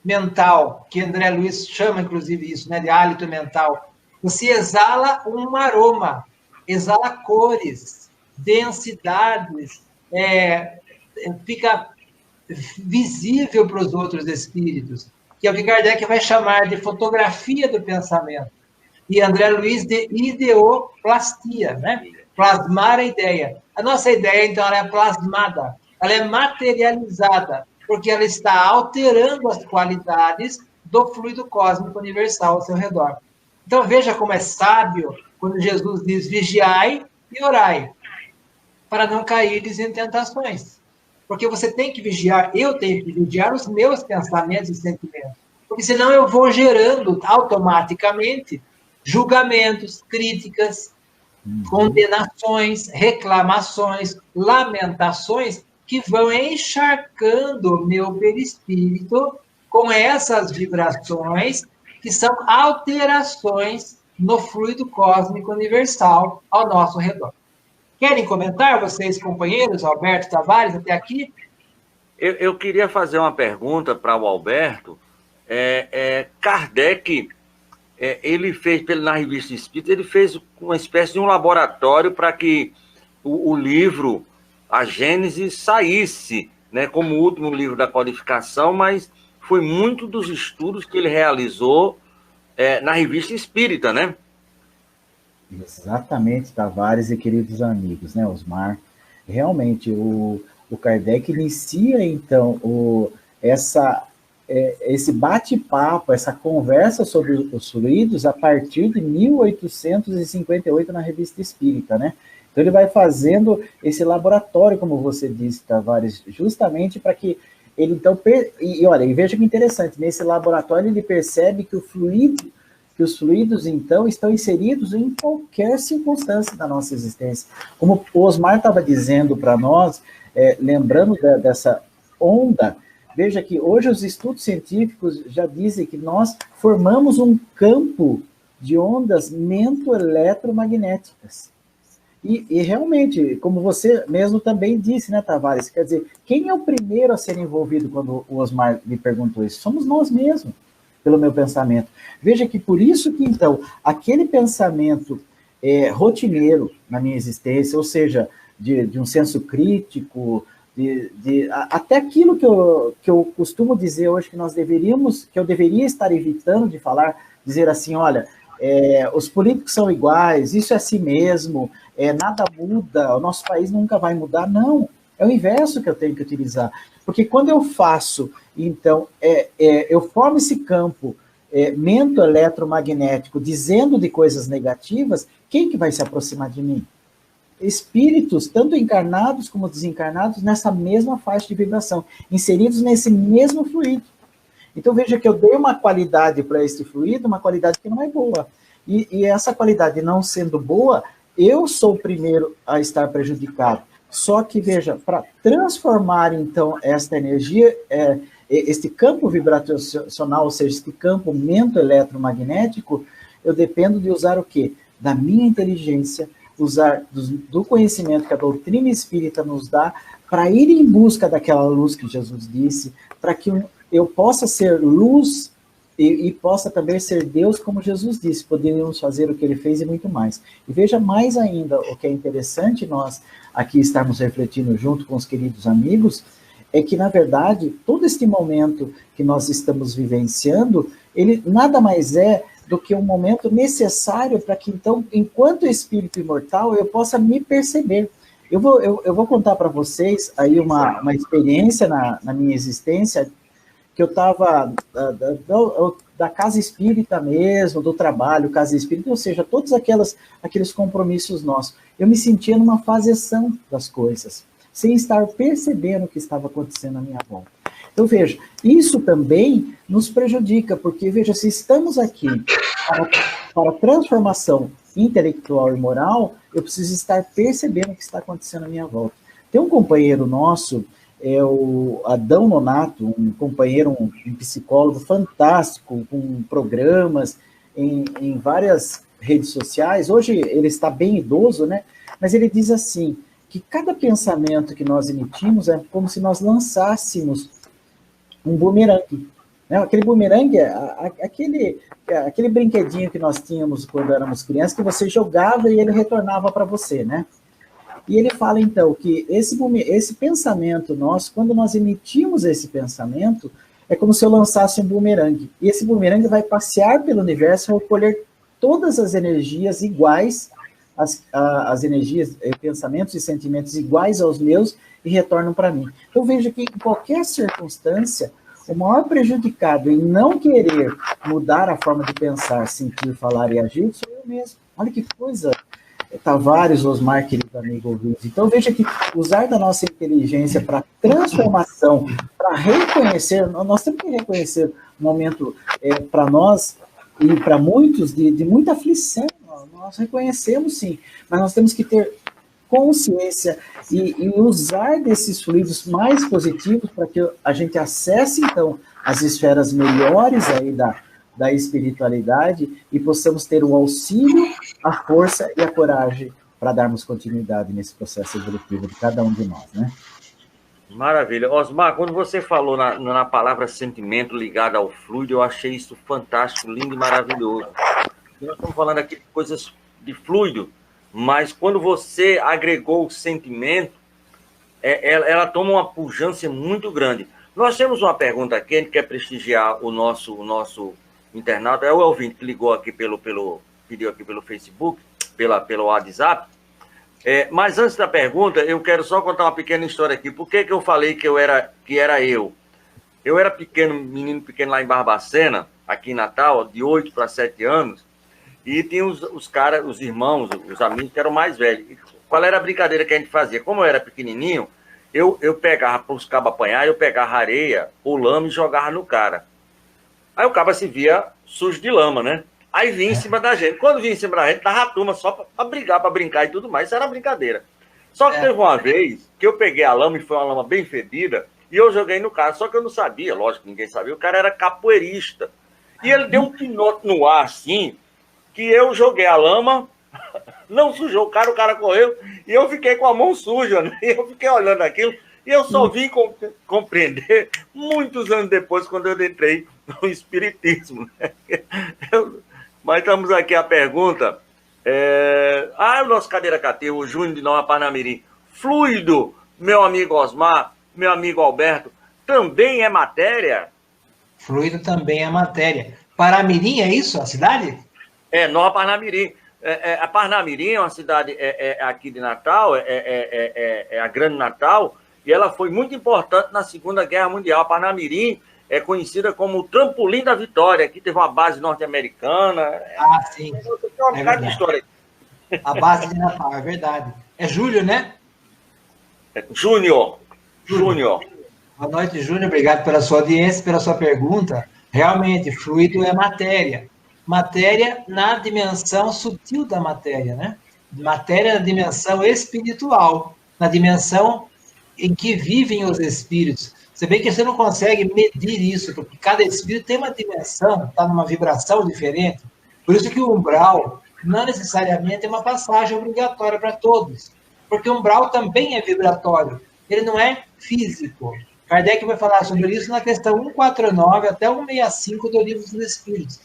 mental, que André Luiz chama, inclusive, isso, né, de hálito mental. Você exala um aroma, exala cores, densidades, fica visível para os outros espíritos, que é o que Kardec vai chamar de fotografia do pensamento. E André Luiz de ideoplastia, né? Plasmar a ideia. A nossa ideia, então, ela é plasmada, ela é materializada, porque ela está alterando as qualidades do fluido cósmico universal ao seu redor. Então, veja como é sábio quando Jesus diz: vigiai e orai, para não cairdes em tentações. Porque você tem que vigiar, eu tenho que vigiar os meus pensamentos e sentimentos. Porque senão eu vou gerando automaticamente julgamentos, críticas, condenações, reclamações, lamentações, que vão encharcando o meu perispírito com essas vibrações, que são alterações no fluido cósmico universal ao nosso redor. Querem comentar, vocês, companheiros, Alberto Tavares, até aqui? Eu queria fazer uma pergunta para o Alberto. Kardec, ele fez, na Revista Espírita, ele fez uma espécie de um laboratório para que o livro, a Gênese, saísse, né, como o último livro da codificação, mas foi muito dos estudos que ele realizou na Revista Espírita, né? Exatamente, Tavares e queridos amigos, né, Osmar? Realmente, o Kardec inicia, então, esse bate-papo, essa conversa sobre os fluidos a partir de 1858 na Revista Espírita, né? Então, ele vai fazendo esse laboratório, como você disse, Tavares, justamente para que ele, então, olha, e veja que interessante, nesse laboratório ele percebe que os fluidos, então, estão inseridos em qualquer circunstância da nossa existência. Como o Osmar estava dizendo para nós, lembrando dessa onda, veja que hoje os estudos científicos já dizem que nós formamos um campo de ondas mento-eletromagnéticas. E realmente, como você mesmo também disse, né, Tavares? Quer dizer, quem é o primeiro a ser envolvido quando o Osmar me perguntou isso? Somos nós mesmos, pelo meu pensamento. Veja que por isso que, então, aquele pensamento rotineiro na minha existência, ou seja, de um senso crítico, até aquilo que eu costumo dizer hoje que eu deveria estar evitando de falar, dizer assim, olha, os políticos são iguais, isso é assim mesmo, nada muda, o nosso país nunca vai mudar. Não, é o inverso que eu tenho que utilizar. Porque quando eu faço, então, eu formo esse campo mento-eletromagnético dizendo de coisas negativas, quem que vai se aproximar de mim? Espíritos, tanto encarnados como desencarnados, nessa mesma faixa de vibração, inseridos nesse mesmo fluido. Então, veja que eu dei uma qualidade para esse fluido, uma qualidade que não é boa. E essa qualidade não sendo boa, eu sou o primeiro a estar prejudicado. Só que, veja, para transformar, então, esta energia, este campo vibracional, ou seja, este campo mento-eletromagnético, eu dependo de usar o quê? Da minha inteligência, usar do conhecimento que a doutrina espírita nos dá, para ir em busca daquela luz que Jesus disse, para que eu possa ser luz e possa também ser Deus, como Jesus disse, poderíamos fazer o que ele fez e muito mais. E veja mais ainda, o que é interessante nós aqui estarmos refletindo junto com os queridos amigos, é que, na verdade, todo este momento que nós estamos vivenciando, ele nada mais é do que um momento necessário para que, então, enquanto espírito imortal, eu possa me perceber. Eu vou contar para vocês aí uma experiência na minha existência, que eu estava da casa espírita mesmo, do trabalho, casa espírita, ou seja, todos aqueles compromissos nossos. Eu me sentia numa faseção das coisas, sem estar percebendo o que estava acontecendo à minha volta. Então, veja, isso também nos prejudica, porque, veja, se estamos aqui para transformação intelectual e moral, eu preciso estar percebendo o que está acontecendo à minha volta. Tem um companheiro nosso, o Adão Nonato, um companheiro, um psicólogo fantástico, com programas em várias redes sociais. Hoje ele está bem idoso, né? Mas ele diz assim, que cada pensamento que nós emitimos é como se nós lançássemos um bumerangue. Né? Aquele bumerangue é aquele brinquedinho que nós tínhamos quando éramos crianças, que você jogava e ele retornava para você, né? E ele fala, então, que esse pensamento nosso, quando nós emitimos esse pensamento, é como se eu lançasse um bumerangue. E esse bumerangue vai passear pelo universo, recolher todas as energias iguais, as energias, pensamentos e sentimentos iguais aos meus, e retornam para mim. Eu vejo que, em qualquer circunstância, o maior prejudicado em não querer mudar a forma de pensar, sentir, falar e agir, sou eu mesmo. Olha que coisa, Tavares, Osmar, querido amigo ouvinte. Então, veja que usar da nossa inteligência para transformação, para reconhecer, nós temos que reconhecer um momento para nós e para muitos de muita aflição. Nós reconhecemos, sim, mas nós temos que ter consciência e usar desses fluidos mais positivos para que a gente acesse, então, as esferas melhores aí da espiritualidade e possamos ter o auxílio, a força e a coragem para darmos continuidade nesse processo evolutivo de cada um de nós, né? Maravilha. Osmar, quando você falou na palavra sentimento ligado ao fluido, eu achei isso fantástico, lindo e maravilhoso. Nós estamos falando aqui de coisas de fluido, mas quando você agregou o sentimento, ela toma uma pujança muito grande. Nós temos uma pergunta aqui, a gente quer prestigiar o nosso internauta, é o ouvinte que ligou aqui pediu aqui pelo Facebook, pelo WhatsApp. Mas antes da pergunta, eu quero só contar uma pequena história aqui. Por que eu falei que era eu? Eu era menino pequeno lá em Barbacena, aqui em Natal, de 8 para 7 anos, e tinha os caras, os irmãos, os amigos que eram mais velhos. E qual era a brincadeira que a gente fazia? Como eu era pequenininho, eu pegava para os cabos apanhar, eu pegava areia, o lama e jogava no cara. Aí o cabo se via sujo de lama, né? Aí vinha em cima da gente. Quando vinha em cima da gente, dava a turma só para brigar, para brincar e tudo mais. Isso era brincadeira. Só que teve uma vez que eu peguei a lama, e foi uma lama bem fedida, e eu joguei no cara. Só que eu não sabia, lógico que ninguém sabia, o cara era capoeirista. E ele deu um pinote no ar, assim, que eu joguei a lama, não sujou o cara correu, e eu fiquei com a mão suja, né? E eu fiquei olhando aquilo, e eu só vim compreender muitos anos depois, quando eu entrei no espiritismo, né? Mas estamos aqui a pergunta. O nosso cadeira cateu, o Júnior de Nova Parnamirim. Fluido, meu amigo Osmar, meu amigo Alberto, também é matéria? Fluido também é matéria. Parnamirim, é isso, a cidade? Nova Parnamirim. A Parnamirim é uma cidade aqui de Natal, a Grande Natal, e ela foi muito importante na Segunda Guerra Mundial. A Parnamirim é conhecida como o trampolim da vitória. Aqui teve uma base norte-americana. Sim. Tem uma história. A base de Natal, é verdade. É Júlio, né? Júnior. Boa noite, Júnior. Obrigado pela sua audiência, pela sua pergunta. Realmente, fluido é matéria. Matéria na dimensão sutil da matéria, né? Matéria na dimensão espiritual, na dimensão em que vivem os espíritos. Você vê que você não consegue medir isso, porque cada espírito tem uma dimensão, está numa vibração diferente. Por isso que o umbral não necessariamente é uma passagem obrigatória para todos, porque o umbral também é vibratório, ele não é físico. Kardec vai falar sobre isso na questão 149 até 165 do Livro dos Espíritos.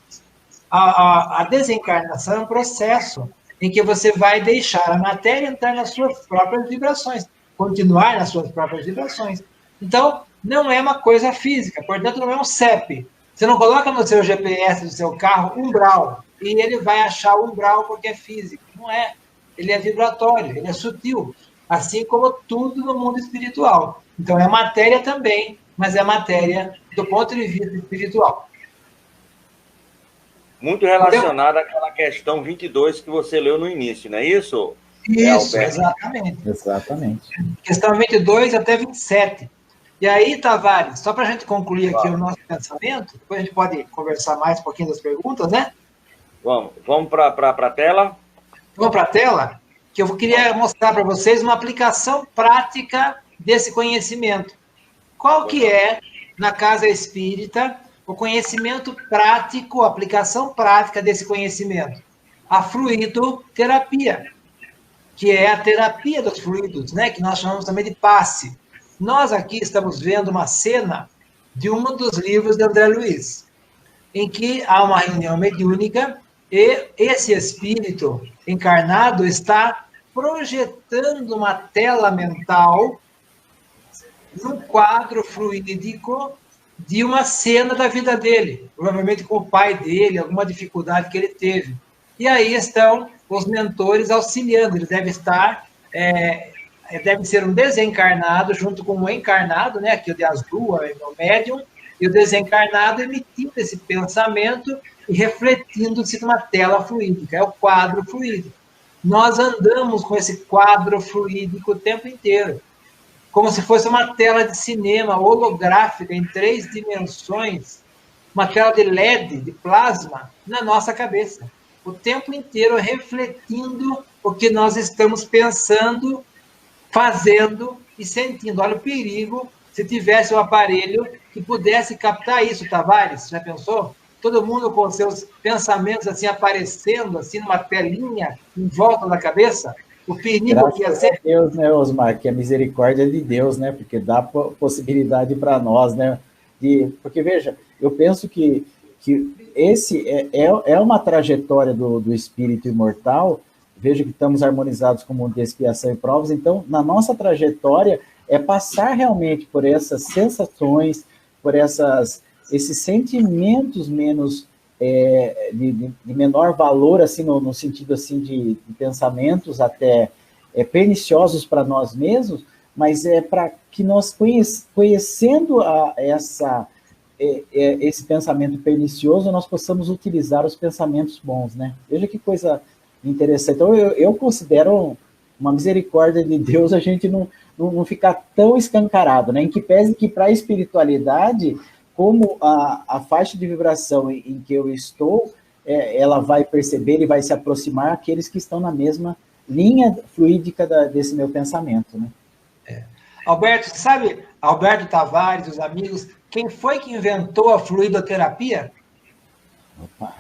A desencarnação é um processo em que você vai deixar a matéria entrar nas suas próprias vibrações, continuar nas suas próprias vibrações. Então, não é uma coisa física, portanto, não é um CEP. Você não coloca no seu GPS do seu carro umbral, e ele vai achar o umbral porque é físico. Não é. Ele é vibratório, ele é sutil, assim como tudo no mundo espiritual. Então, é matéria também, mas é matéria do ponto de vista espiritual. Muito relacionada àquela questão 22 que você leu no início, não é isso? Isso, exatamente. Exatamente. Questão 22 até 27. E aí, Tavares, só para a gente concluir aqui o nosso pensamento, depois a gente pode conversar mais um pouquinho das perguntas, né? Vamos para a tela? Vamos para a tela? Que eu queria mostrar para vocês uma aplicação prática desse conhecimento. Qual que é, na casa espírita, o conhecimento prático, a aplicação prática desse conhecimento? A fluidoterapia. que é a terapia dos fluidos, né? Que nós chamamos também de passe. Nós aqui estamos vendo uma cena de um dos livros de André Luiz, em que há uma reunião mediúnica e esse espírito encarnado está projetando uma tela mental num quadro fluídico de uma cena da vida dele, provavelmente com o pai dele, alguma dificuldade que ele teve. E aí estão os mentores auxiliando, ele deve estar, deve ser um desencarnado junto com um encarnado, né, aqui o de azul, é o médium, e o desencarnado emitindo esse pensamento e refletindo-se numa tela fluídica, é o quadro fluídico. Nós andamos com esse quadro fluídico o tempo inteiro, como se fosse uma tela de cinema holográfica em 3 dimensões, uma tela de LED, de plasma, na nossa cabeça. O tempo inteiro refletindo o que nós estamos pensando, fazendo e sentindo. Olha o perigo se tivesse um aparelho que pudesse captar isso, Tavares, já pensou? Todo mundo com seus pensamentos assim aparecendo, assim numa telinha em volta da cabeça. O perigo que ia ser... Graças a Deus, né, Osmar, que a misericórdia de Deus, né, porque dá possibilidade para nós, né, porque, veja, eu penso que esse é uma trajetória do espírito imortal. Veja que estamos harmonizados com o mundo de expiação e provas, então, na nossa trajetória, é passar realmente por essas sensações, por esses sentimentos menos... de menor valor, assim, no sentido assim, de pensamentos até perniciosos para nós mesmos, mas é para que nós, conhecendo esse pensamento pernicioso, nós possamos utilizar os pensamentos bons, né? Veja que coisa interessante. Então, eu considero uma misericórdia de Deus a gente não ficar tão escancarado, né? Em que pese que para a espiritualidade... como a faixa de vibração em que eu estou, ela vai perceber e vai se aproximar àqueles que estão na mesma linha fluídica desse meu pensamento, né? Alberto, sabe, Alberto Tavares, os amigos, quem foi que inventou a fluidoterapia? Opa.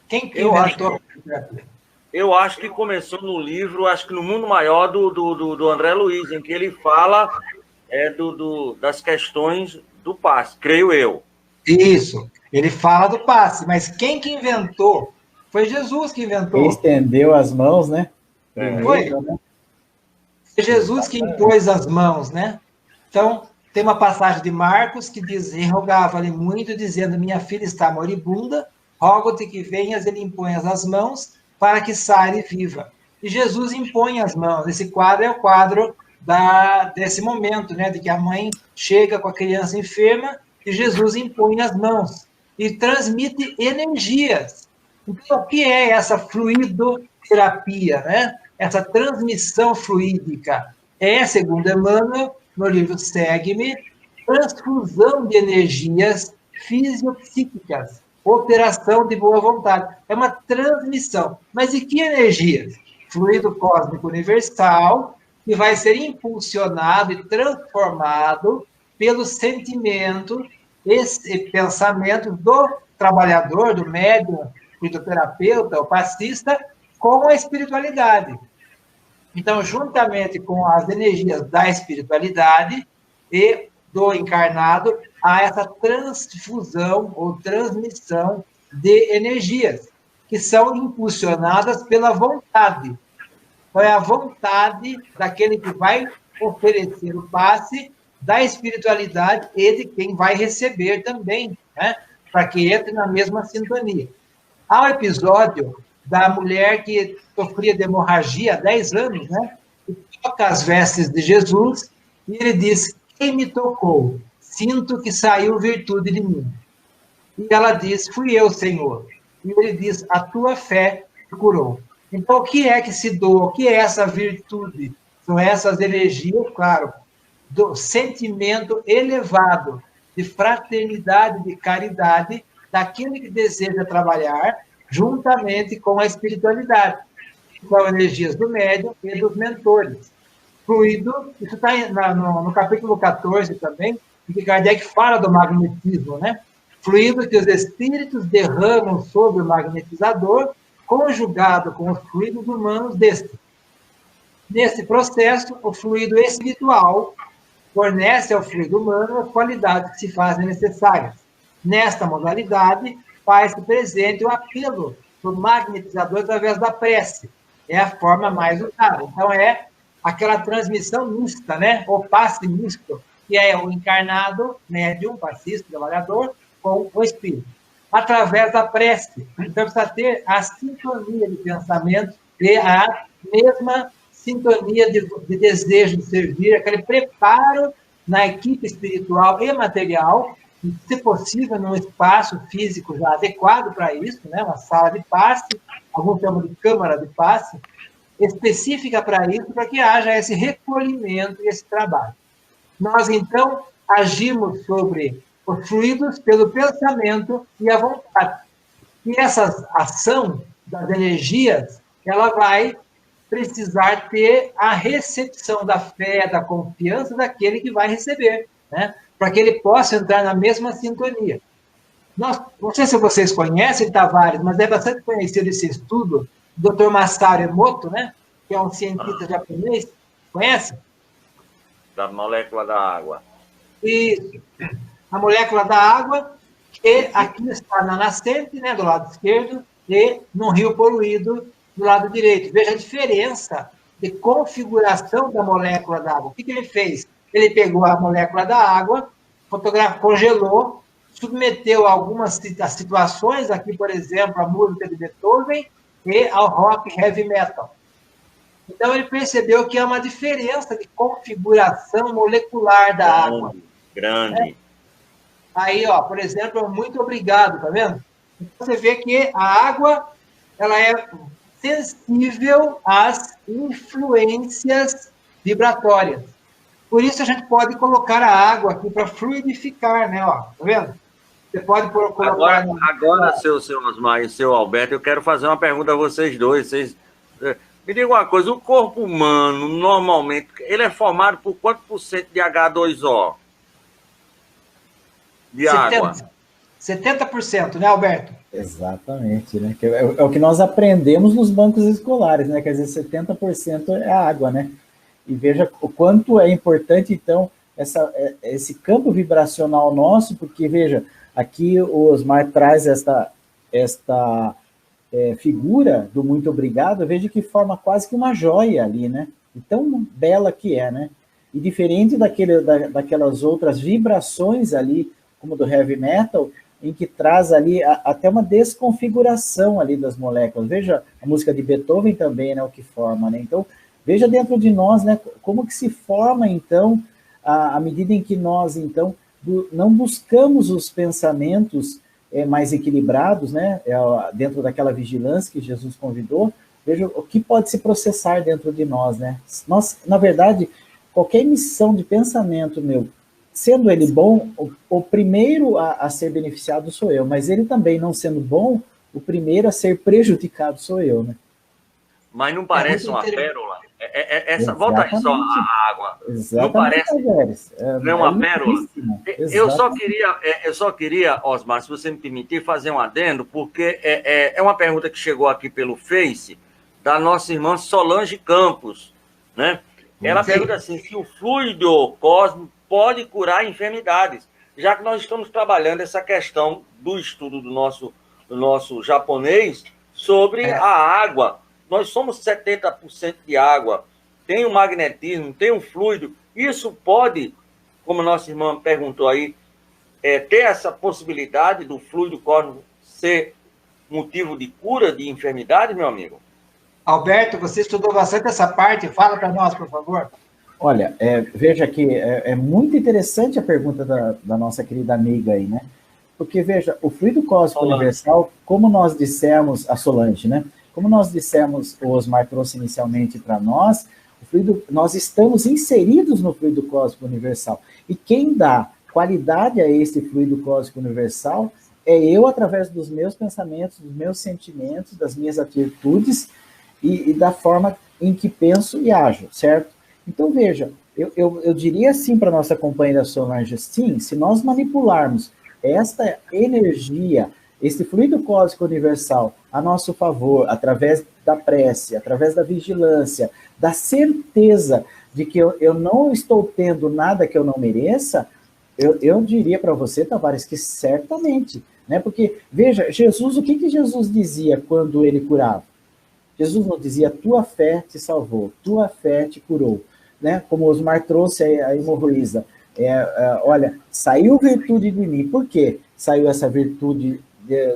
Quem que inventou a fluidoterapia? Eu acho que começou no livro, acho que no Mundo Maior do André Luiz, em que ele fala das questões do passe, creio eu. Isso, ele fala do passe, mas quem que inventou? Foi Jesus que inventou. Ele estendeu as mãos, né? Foi. Foi Jesus que impôs as mãos, né? Então, tem uma passagem de Marcos que diz, rogava-lhe muito, dizendo, minha filha está moribunda, rogo-te que venhas, ele impõe as mãos para que saia viva. E Jesus impõe as mãos. Esse quadro é o quadro desse momento, né, de que a mãe chega com a criança enferma e Jesus impõe as mãos e transmite energias. Então, o que é essa fluidoterapia, né? Essa transmissão fluídica? É, segundo Emmanuel, no livro Segue-me, transfusão de energias fisiopsíquicas, operação de boa vontade. É uma transmissão. Mas e que energias? Fluido cósmico universal, que vai ser impulsionado e transformado pelo sentimento, esse pensamento do trabalhador, do médium, do terapeuta, o passista, com a espiritualidade. Então, juntamente com as energias da espiritualidade e do encarnado, há essa transfusão ou transmissão de energias, que são impulsionadas pela vontade. Então, é a vontade daquele que vai oferecer o passe, da espiritualidade e de quem vai receber também, né? Para que entre na mesma sintonia. Há o episódio da mulher que sofria de hemorragia há 10 anos, né? E toca as vestes de Jesus e ele diz, quem me tocou? Sinto que saiu virtude de mim. E ela diz, fui eu, Senhor. E ele diz, a tua fé te curou. Então, o que é que se doa? O que é essa virtude? São essas energias, claro, do sentimento elevado de fraternidade, de caridade, daquele que deseja trabalhar juntamente com a espiritualidade. São energias do médium e dos mentores. Fluido, isso está no capítulo 14 também, em que Kardec fala do magnetismo, né? Fluido que os espíritos derramam sobre o magnetizador, conjugado com os fluidos humanos deste. Nesse processo, o fluido espiritual fornece ao fluido humano as qualidades que se fazem necessárias. Nesta modalidade, faz-se presente o apelo do magnetizador através da prece. É a forma mais usada. Então, é aquela transmissão mista, né? O passe misto, que é o encarnado, médium, passista, trabalhador, com o espírito. Através da prece. Então, precisa ter a sintonia de pensamento e a mesma sintonia de desejo de servir, aquele preparo na equipe espiritual e material, e, se possível, num espaço físico já adequado para isso, né? Uma sala de passe, alguns chamam de câmara de passe, específica para isso, para que haja esse recolhimento e esse trabalho. Nós, então, agimos sobre os fluidos pelo pensamento e a vontade. E essa ação das energias, ela vai precisar ter a recepção da fé, da confiança daquele que vai receber, né? Para que ele possa entrar na mesma sintonia. Não sei se vocês conhecem, Tavares, mas é bastante conhecido esse estudo do Dr. Masaru Emoto, né? Que é um cientista japonês. Conhece? Da molécula da água. Isso. A molécula da água, que aqui está na nascente, né, do lado esquerdo, e num rio poluído do lado direito. Veja a diferença de configuração da molécula da água. O que ele fez? Ele pegou a molécula da água, congelou, submeteu a algumas situações, aqui, por exemplo, a música de Beethoven e ao rock heavy metal. Então, ele percebeu que há uma diferença de configuração molecular da água. Grande. Aí, ó, por exemplo, muito obrigado, tá vendo? Então, você vê que a água, ela é sensível às influências vibratórias. Por isso, a gente pode colocar a água aqui para fluidificar, né? Ó, tá vendo? Você pode colocar... Agora, seu Osmar e seu Alberto, eu quero fazer uma pergunta a vocês dois. Me diga uma coisa, o corpo humano, normalmente, ele é formado por quanto por cento de H2O? De 70%, água? 70%, né, Alberto? Exatamente, né? É o que nós aprendemos nos bancos escolares, né? Quer dizer, 70% é água, né? E veja o quanto é importante, então, esse campo vibracional nosso, porque, veja, aqui o Osmar traz esta figura do muito obrigado, veja que forma quase que uma joia ali, né? E tão bela que é, né? E diferente daquelas outras vibrações ali, como do heavy metal, em que traz ali até uma desconfiguração ali das moléculas. Veja a música de Beethoven também, né? O que forma, né? Então, veja dentro de nós, né? Como que se forma, então, à medida em que nós, então, não buscamos os pensamentos mais equilibrados, né? Dentro daquela vigilância que Jesus convidou, veja o que pode se processar dentro de nós, né? Nós, na verdade, qualquer emissão de pensamento meu, sendo ele bom, o primeiro a ser beneficiado sou eu, mas ele também não sendo bom, o primeiro a ser prejudicado sou eu, né? Mas não parece uma pérola? Volta aí só a água. Exatamente, não parece? Não é uma pérola? Eu só queria, Osmar, se você me permitir, fazer um adendo, porque é uma pergunta que chegou aqui pelo Face, da nossa irmã Solange Campos, né? Ela pergunta assim, se o fluido cósmico pode curar enfermidades, já que nós estamos trabalhando essa questão do estudo do nosso japonês sobre a água. Nós somos 70% de água, tem o magnetismo, tem o fluido. Isso pode, como nossa irmã perguntou aí, ter essa possibilidade do fluido cósmico ser motivo de cura de enfermidade, meu amigo? Alberto, você estudou bastante essa parte, fala para nós, por favor. Olha, veja que é muito interessante a pergunta da nossa querida amiga aí, né? Porque, veja, o fluido cósmico universal, como nós dissemos, a Solange, né? Como nós dissemos, o Osmar trouxe inicialmente para nós, nós estamos inseridos no fluido cósmico universal. E quem dá qualidade a esse fluido cósmico universal é eu, através dos meus pensamentos, dos meus sentimentos, das minhas atitudes e da forma em que penso e ajo, certo? Então, veja, eu diria assim para a nossa companheira Solange, sim, se nós manipularmos esta energia, esse fluido cósmico universal a nosso favor, através da prece, através da vigilância, da certeza de que eu não estou tendo nada que eu não mereça, eu diria para você, Tavares, que certamente, né? Porque, veja, Jesus, o que Jesus dizia quando ele curava? Jesus não dizia, tua fé te salvou, tua fé te curou, né? Como o Osmar trouxe a hemorroísa. Olha, saiu virtude de mim. Por quê saiu essa virtude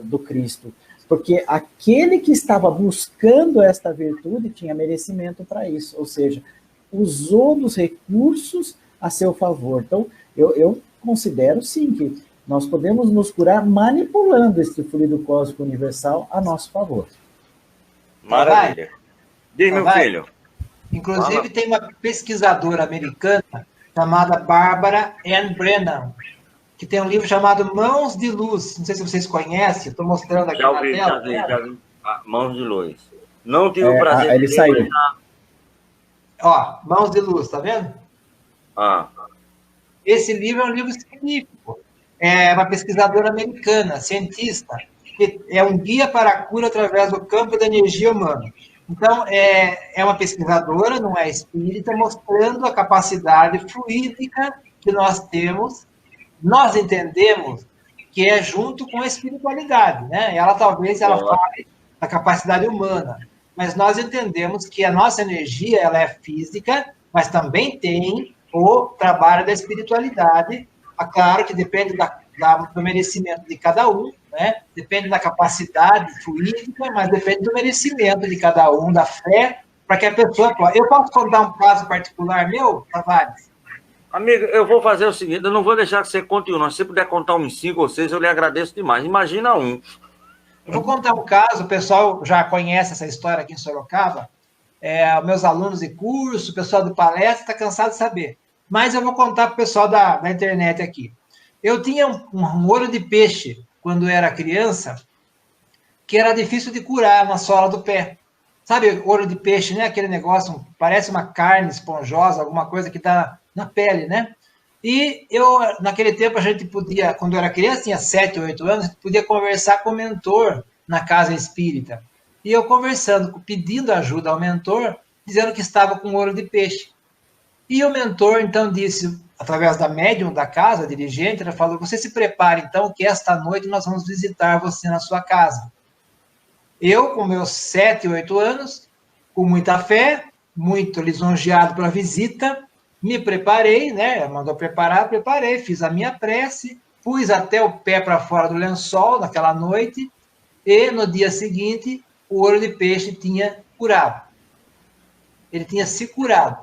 do Cristo? Porque aquele que estava buscando esta virtude tinha merecimento para isso, ou seja, usou dos recursos a seu favor. Então, eu considero, sim, que nós podemos nos curar manipulando este fluido cósmico universal a nosso favor. Maravilha. Diz, meu filho. Inclusive, tem uma pesquisadora americana chamada Barbara Ann Brennan, que tem um livro chamado Mãos de Luz. Não sei se vocês conhecem, estou mostrando aqui na tela. Já vi. Mãos de Luz. Não tive o prazer ele de saiu. Ó, Mãos de Luz, tá vendo? Esse livro é um livro científico. É uma pesquisadora americana, cientista, que é um guia para a cura através do campo da energia humana. Então, é uma pesquisadora, não é espírita, mostrando a capacidade fluídica que nós temos. Nós entendemos que é junto com a espiritualidade, né? Ela fale da capacidade humana, mas nós entendemos que a nossa energia, ela é física, mas também tem o trabalho da espiritualidade. Claro que depende do merecimento de cada um, né? Depende da capacidade fluídica, mas depende do merecimento de cada um, da fé, para que a pessoa possa. Eu posso contar um caso particular meu, Tavares? Amigo, eu vou fazer o seguinte, eu não vou deixar que você conte um, não. Se você puder contar uns 5 ou 6, eu lhe agradeço demais. Imagina um. Eu vou contar um caso, o pessoal já conhece essa história aqui em Sorocaba, meus alunos de curso, o pessoal de palestra está cansado de saber. Mas eu vou contar para o pessoal da internet aqui. Eu tinha um olho de peixe, quando eu era criança, que era difícil de curar na sola do pé. Sabe, olho de peixe, né? Aquele negócio, parece uma carne esponjosa, alguma coisa que dá na pele, né? E naquele tempo, a gente podia, quando eu era criança, tinha 7 ou 8 anos, a gente podia conversar com o mentor na casa espírita. E eu conversando, pedindo ajuda ao mentor, dizendo que estava com olho de peixe. E o mentor, então, disse, através da médium da casa, a dirigente, ela falou, você se prepare, então, que esta noite nós vamos visitar você na sua casa. Eu, com meus 7, 8 anos, com muita fé, muito lisonjeado pela visita, me preparei, né? Mandou preparei, fiz a minha prece, pus até o pé para fora do lençol naquela noite, e no dia seguinte, o olho de peixe tinha curado. Ele tinha se curado.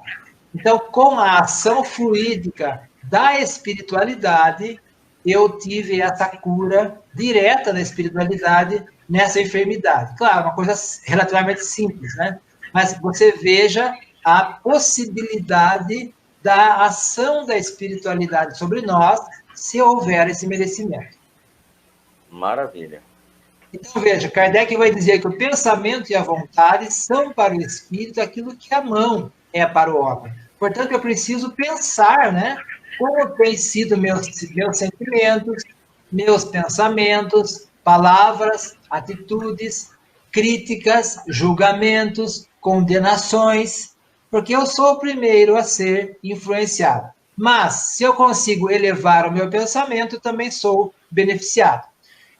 Então, com a ação fluídica da espiritualidade, eu tive essa cura direta da espiritualidade nessa enfermidade. Claro, uma coisa relativamente simples, né? Mas você veja a possibilidade da ação da espiritualidade sobre nós, se houver esse merecimento. Maravilha. Então, veja, Kardec vai dizer que o pensamento e a vontade são para o espírito aquilo que a mão é para o homem. Portanto, eu preciso pensar, né? Como têm sido meus sentimentos, meus pensamentos, palavras, atitudes, críticas, julgamentos, condenações, porque eu sou o primeiro a ser influenciado. Mas, se eu consigo elevar o meu pensamento, eu também sou beneficiado.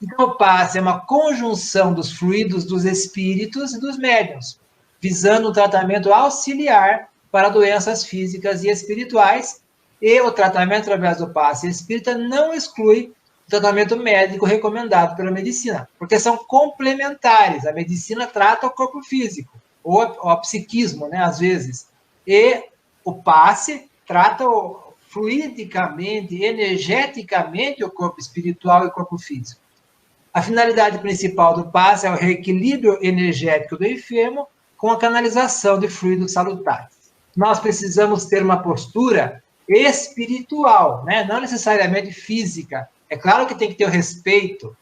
Então, o passe é uma conjunção dos fluidos dos espíritos e dos médiuns, visando um tratamento auxiliar para doenças físicas e espirituais, e o tratamento através do passe espírita não exclui o tratamento médico recomendado pela medicina, porque são complementares. A medicina trata o corpo físico, ou o psiquismo, né, às vezes, e o passe trata fluidicamente, energeticamente, o corpo espiritual e o corpo físico. A finalidade principal do passe é o reequilíbrio energético do enfermo com a canalização de fluidos salutares. Nós precisamos ter uma postura espiritual, né? Não necessariamente física. É claro que tem que ter o respeito,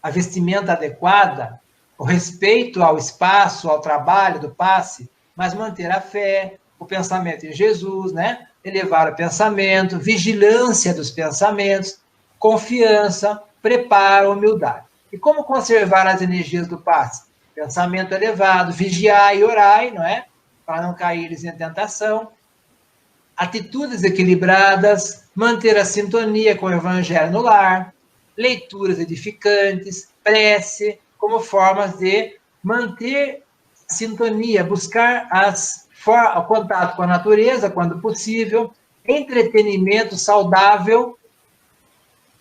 a vestimenta adequada, o respeito ao espaço, ao trabalho do passe, mas manter a fé, o pensamento em Jesus, né? Elevar o pensamento, vigilância dos pensamentos, confiança, preparo, humildade. E como conservar as energias do passe? Pensamento elevado, vigiai e orai, não é? Para não caíres em tentação. Atitudes equilibradas, manter a sintonia com o evangelho no lar, leituras edificantes, prece, como formas de manter a sintonia, buscar o contato com a natureza, quando possível, entretenimento saudável.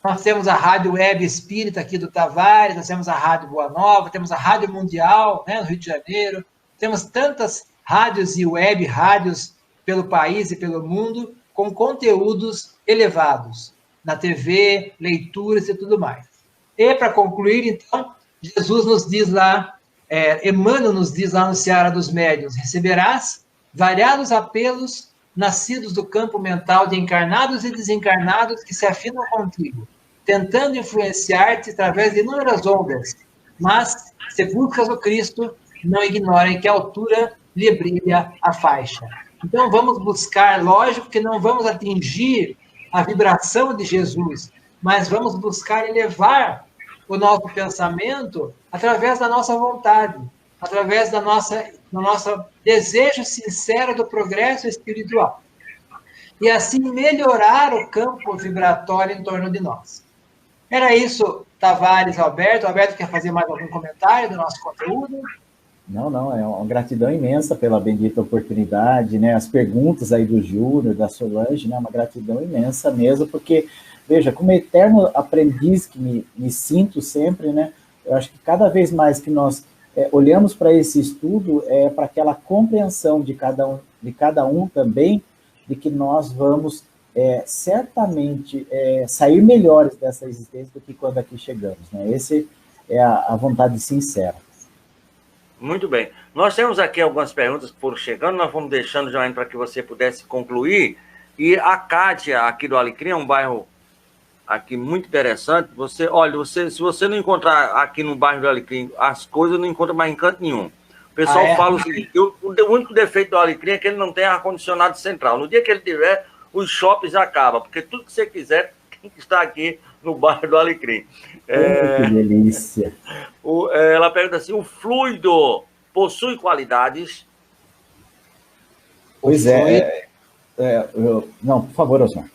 Nós temos a Rádio Web Espírita aqui do Tavares, nós temos a Rádio Boa Nova, temos a Rádio Mundial, né, no Rio de Janeiro, temos tantas rádios e web rádios pelo país e pelo mundo, com conteúdos elevados, na TV, leituras e tudo mais. E, para concluir, então, Jesus nos diz lá, Emmanuel nos diz lá no Seara dos Médiuns, receberás variados apelos nascidos do campo mental de encarnados e desencarnados que se afinam contigo, tentando influenciar-te através de inúmeras ondas. Mas, se buscas o Cristo, não ignorem que a altura lhe brilha a faixa. Então, vamos buscar, lógico que não vamos atingir a vibração de Jesus, mas vamos buscar elevar o nosso pensamento através da nossa vontade, através do nosso desejo sincero do progresso espiritual. E assim melhorar o campo vibratório em torno de nós. Era isso, Tavares, Alberto. Alberto, quer fazer mais algum comentário do nosso conteúdo? Não, é uma gratidão imensa pela bendita oportunidade, né? As perguntas aí do Júnior, da Solange, né? Uma gratidão imensa mesmo, porque, veja, como eterno aprendiz que me sinto sempre, né? Eu acho que cada vez mais que nós olhamos para esse estudo, para aquela compreensão de cada um também, de que nós vamos certamente sair melhores dessa existência do que quando aqui chegamos, né? Essa é a vontade sincera. Muito bem. Nós temos aqui algumas perguntas que foram chegando, nós vamos deixando já para que você pudesse concluir. E a Cátia, aqui do Alecrim, é um bairro aqui muito interessante. Se você não encontrar aqui no bairro do Alecrim as coisas, não encontra mais em canto nenhum. O pessoal fala o seguinte, o único defeito do Alecrim é que ele não tem ar-condicionado central. No dia que ele tiver, os shoppings acabam, porque tudo que você quiser tem que estar aqui no bairro do Alecrim. Que delícia! Ela pergunta assim, o fluido possui qualidades? Pois não, por favor, Osmar.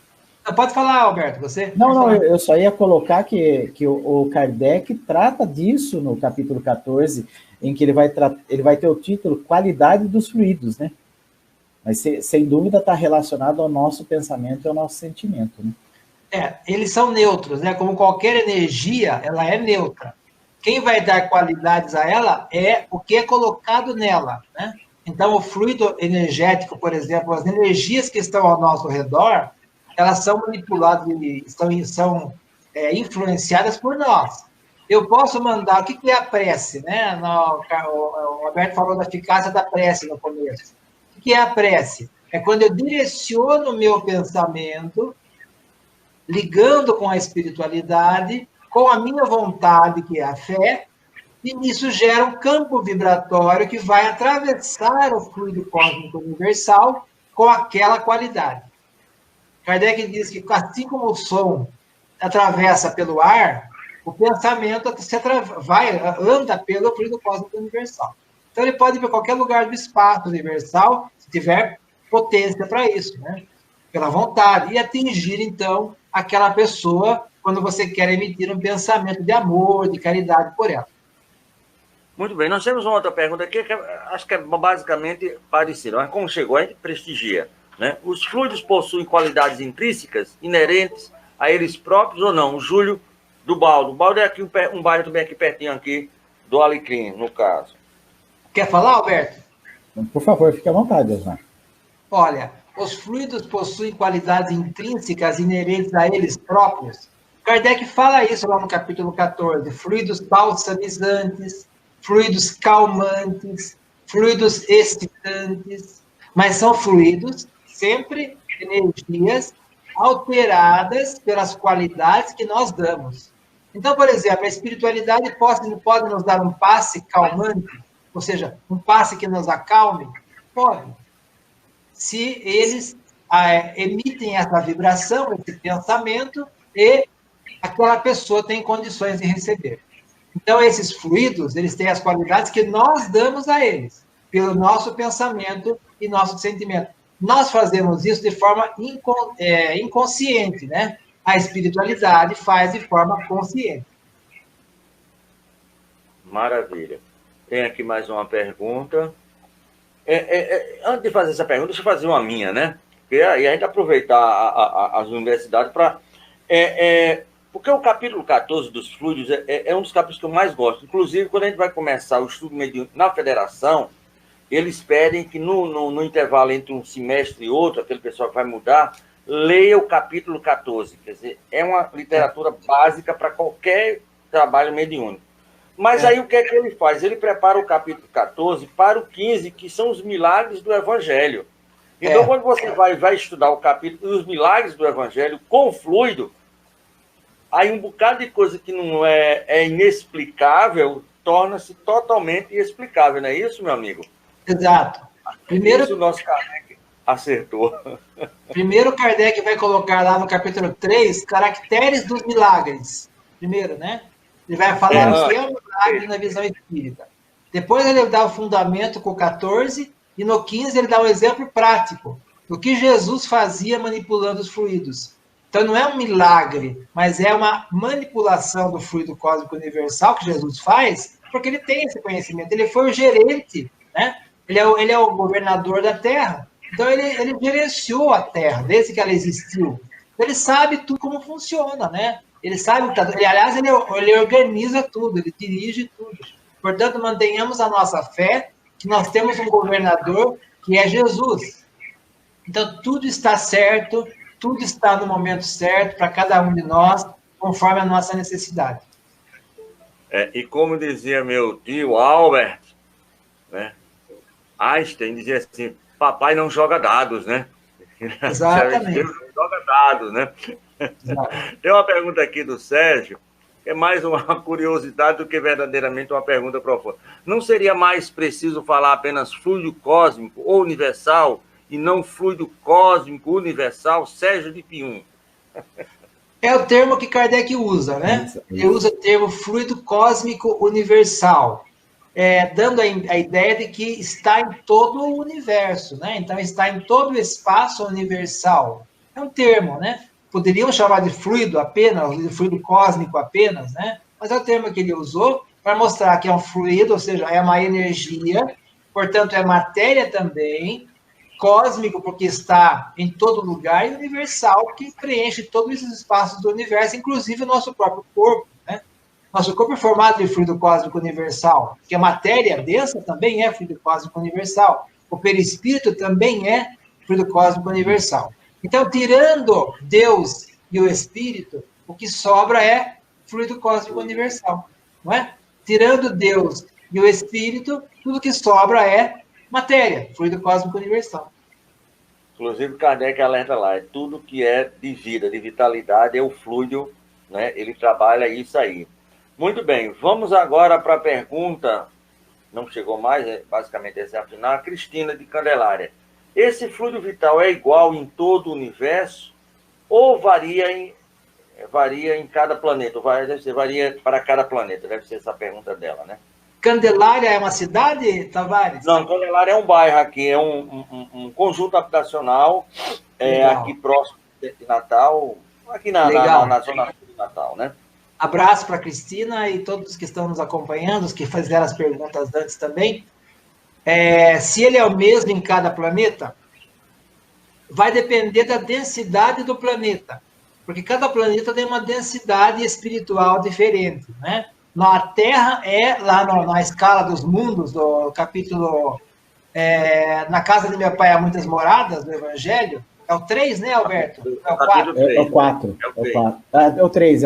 Pode falar, Alberto, você? Não, eu só ia colocar que o Kardec trata disso no capítulo 14, em que ele vai ter o título Qualidade dos Fluidos, né? Mas, sem dúvida, está relacionado ao nosso pensamento e ao nosso sentimento, né? Eles são neutros, né? Como qualquer energia, ela é neutra. Quem vai dar qualidades a ela é o que é colocado nela, né? Então, o fluido energético, por exemplo, as energias que estão ao nosso redor, elas são manipuladas e são influenciadas por nós. Eu posso mandar... O que é a prece, né? O Alberto falou da eficácia da prece no começo. O que é a prece? É quando eu direciono o meu pensamento, ligando com a espiritualidade, com a minha vontade, que é a fé, e isso gera um campo vibratório que vai atravessar o fluido cósmico universal com aquela qualidade. Kardec diz que, assim como o som atravessa pelo ar, o pensamento anda pelo fluido cósmico universal. Então, ele pode ir para qualquer lugar do espaço universal, se tiver potência para isso, né? Pela vontade, e atingir, então, aquela pessoa quando você quer emitir um pensamento de amor, de caridade por ela. Muito bem, nós temos uma outra pergunta aqui, que acho que é basicamente parecida, mas como chegou, a gente prestigia, né? Os fluidos possuem qualidades intrínsecas, inerentes a eles próprios ou não? O Júlio do Baldo. O Baldo é aqui um bairro também aqui pertinho aqui do Alecrim, no caso. Quer falar, Alberto? Por favor, fique à vontade, Osmar. Olha, os fluidos possuem qualidades intrínsecas inerentes a eles próprios. Kardec fala isso lá no capítulo 14. Fluidos balsamizantes, fluidos calmantes, fluidos excitantes. Mas são fluidos, sempre energias alteradas pelas qualidades que nós damos. Então, por exemplo, a espiritualidade pode nos dar um passe calmante, ou seja, um passe que nos acalme? Pode. Se eles emitem essa vibração, esse pensamento, e aquela pessoa tem condições de receber. Então, esses fluidos, eles têm as qualidades que nós damos a eles, pelo nosso pensamento e nosso sentimento. Nós fazemos isso de forma inconsciente, né? A espiritualidade faz de forma consciente. Maravilha. Tem aqui mais uma pergunta. Antes de fazer essa pergunta, deixa eu fazer uma minha, né? Porque aí a gente aproveitar as universidades para... porque o capítulo 14 dos fluidos é um dos capítulos que eu mais gosto. Inclusive, quando a gente vai começar o estudo mediúnico na federação, eles pedem que no intervalo entre um semestre e outro, aquele pessoal que vai mudar, leia o capítulo 14. Quer dizer, é uma literatura básica para qualquer trabalho mediúnico. Mas aí o que é que ele faz? Ele prepara o capítulo 14 para o 15, que são os milagres do Evangelho. Então, quando você vai estudar o capítulo dos milagres do Evangelho com fluido, aí um bocado de coisa que não é inexplicável torna-se totalmente explicável, não é isso, meu amigo? Exato. Primeiro, isso o nosso Kardec acertou. Primeiro, Kardec vai colocar lá no capítulo 3, caracteres dos milagres. Primeiro, né? Ele vai falar o que é um milagre na visão espírita. Depois ele dá o fundamento com o 14, e no 15 ele dá um exemplo prático do que Jesus fazia manipulando os fluidos. Então não é um milagre, mas é uma manipulação do fluido cósmico universal que Jesus faz, porque ele tem esse conhecimento. Ele foi o gerente, né? Ele é o governador da Terra. Então ele gerenciou a Terra desde que ela existiu. Ele sabe tudo como funciona, né? Ele sabe o que está... Aliás, ele organiza tudo, ele dirige tudo. Portanto, mantenhamos a nossa fé, que nós temos um governador que é Jesus. Então, tudo está certo, tudo está no momento certo para cada um de nós, conforme a nossa necessidade. E como dizia meu tio Albert, né? Einstein dizia assim, papai não joga dados, né? Exatamente. Deus não joga dados, né? Tem uma pergunta aqui do Sérgio, que é mais uma curiosidade do que verdadeiramente uma pergunta profunda. Não seria mais preciso falar apenas fluido cósmico ou universal e não fluido cósmico universal? Sérgio de Pium. É o termo que Kardec usa, né? Ele usa o termo fluido cósmico universal, dando a ideia de que está em todo o universo, né? Então, está em todo o espaço universal. É um termo, né? Poderiam chamar de fluido apenas, de fluido cósmico apenas, né? Mas é o termo que ele usou para mostrar que é um fluido, ou seja, é uma energia, portanto, é matéria também, cósmico, porque está em todo lugar, e universal, que preenche todos esses espaços do universo, inclusive o nosso próprio corpo, né? Nosso corpo é formado de fluido cósmico universal, que a matéria densa também é fluido cósmico universal, o perispírito também é fluido cósmico universal. Então, tirando Deus e o Espírito, o que sobra é fluido cósmico universal, não é? Tirando Deus e o Espírito, tudo que sobra é matéria, fluido cósmico universal. Inclusive, Kardec alerta lá, tudo que é de vida, de vitalidade, é o fluido, né? Ele trabalha isso aí. Muito bem, vamos agora para a pergunta, não chegou mais, basicamente essa é a final, a Cristina de Candelária. Esse fluido vital é igual em todo o universo ou varia em cada planeta? Varia para cada planeta, deve ser essa a pergunta dela, né? Candelária é uma cidade, Tavares? Não, Candelária é um bairro aqui, é um conjunto habitacional, aqui próximo de Natal, aqui na zona sul de Natal, né? Abraço para a Cristina e todos que estão nos acompanhando, os que fizeram as perguntas antes também. Se ele é o mesmo em cada planeta, vai depender da densidade do planeta, porque cada planeta tem uma densidade espiritual diferente, né? Na Terra lá na escala dos mundos, do capítulo Na Casa de Meu Pai há muitas moradas, do Evangelho, é o 3, né, Alberto? É o 4. É o 4. É o 3,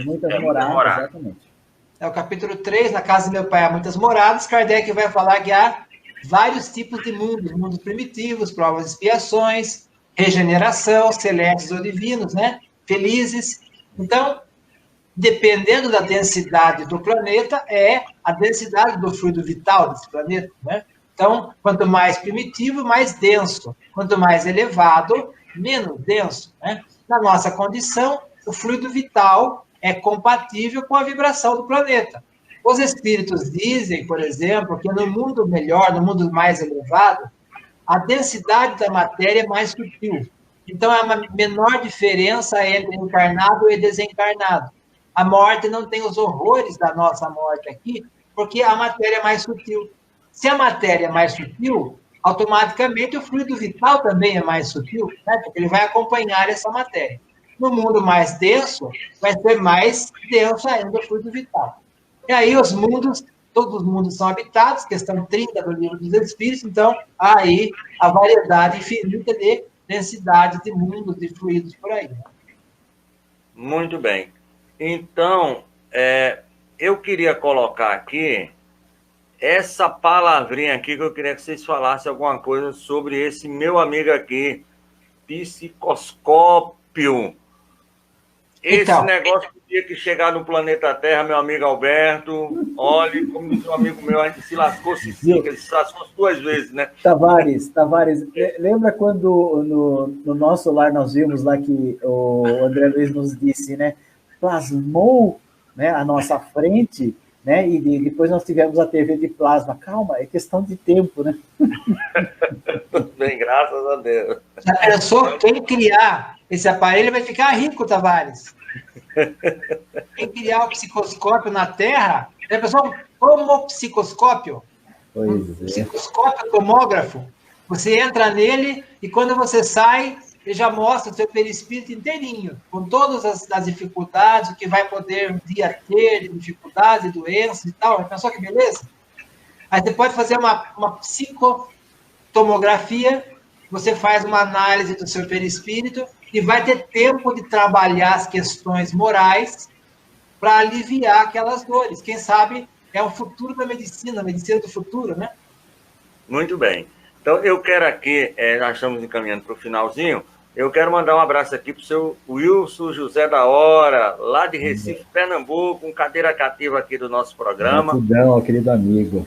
muitas moradas, exatamente. É o capítulo 3, Na Casa de Meu Pai há muitas moradas, Kardec vai falar que há vários tipos de mundos primitivos, provas e expiações, regeneração, celestes ou divinos, né? Felizes. Então, dependendo da densidade do planeta, é a densidade do fluido vital desse planeta, né? Então, quanto mais primitivo, mais denso. Quanto mais elevado, menos denso, né? Na nossa condição, o fluido vital é compatível com a vibração do planeta. Os espíritos dizem, por exemplo, que no mundo melhor, no mundo mais elevado, a densidade da matéria é mais sutil. Então, é uma menor diferença entre encarnado e desencarnado. A morte não tem os horrores da nossa morte aqui, porque a matéria é mais sutil. Se a matéria é mais sutil, automaticamente o fluido vital também é mais sutil, né? Porque ele vai acompanhar essa matéria. No mundo mais denso, vai ser mais denso ainda o fluido vital. E aí os mundos, todos os mundos são habitados, questão 30 do Livro dos Espíritos, então há aí a variedade infinita de densidade de mundos, de fluidos por aí. Muito bem. Então, eu queria colocar aqui essa palavrinha aqui que eu queria que vocês falassem alguma coisa sobre esse meu amigo aqui, psicoscópio. Esse negócio que tinha que chegar no planeta Terra, meu amigo Alberto, olha, como diz um amigo meu, a gente se lascou, ele se lascou 2 vezes, né? Tavares, lembra quando no nosso lar nós vimos lá que o André Luiz nos disse, né? Plasmou, né, à nossa frente, né? E depois nós tivemos a TV de plasma. Calma, é questão de tempo, né? Bem, graças a Deus. Já pensou? Quem criar esse aparelho vai ficar rico, Tavares. Quem criar o psicoscópio na Terra, já pensou? Como psicoscópio? Psicoscópio tomógrafo. Você entra nele e quando você sai, ele já mostra o seu perispírito inteirinho, com todas as dificuldades, o que vai poder um dia ter, dificuldades, doenças e tal. Pensou que beleza? Aí você pode fazer uma psicotomografia, você faz uma análise do seu perispírito e vai ter tempo de trabalhar as questões morais para aliviar aquelas dores. Quem sabe é o futuro da medicina, a medicina do futuro, né? Muito bem. Então, eu quero aqui, nós estamos encaminhando para o finalzinho, eu quero mandar um abraço aqui para o seu Wilson José da Hora, lá de Recife, Pernambuco, um cadeira cativa aqui do nosso programa. Gratidão, querido amigo.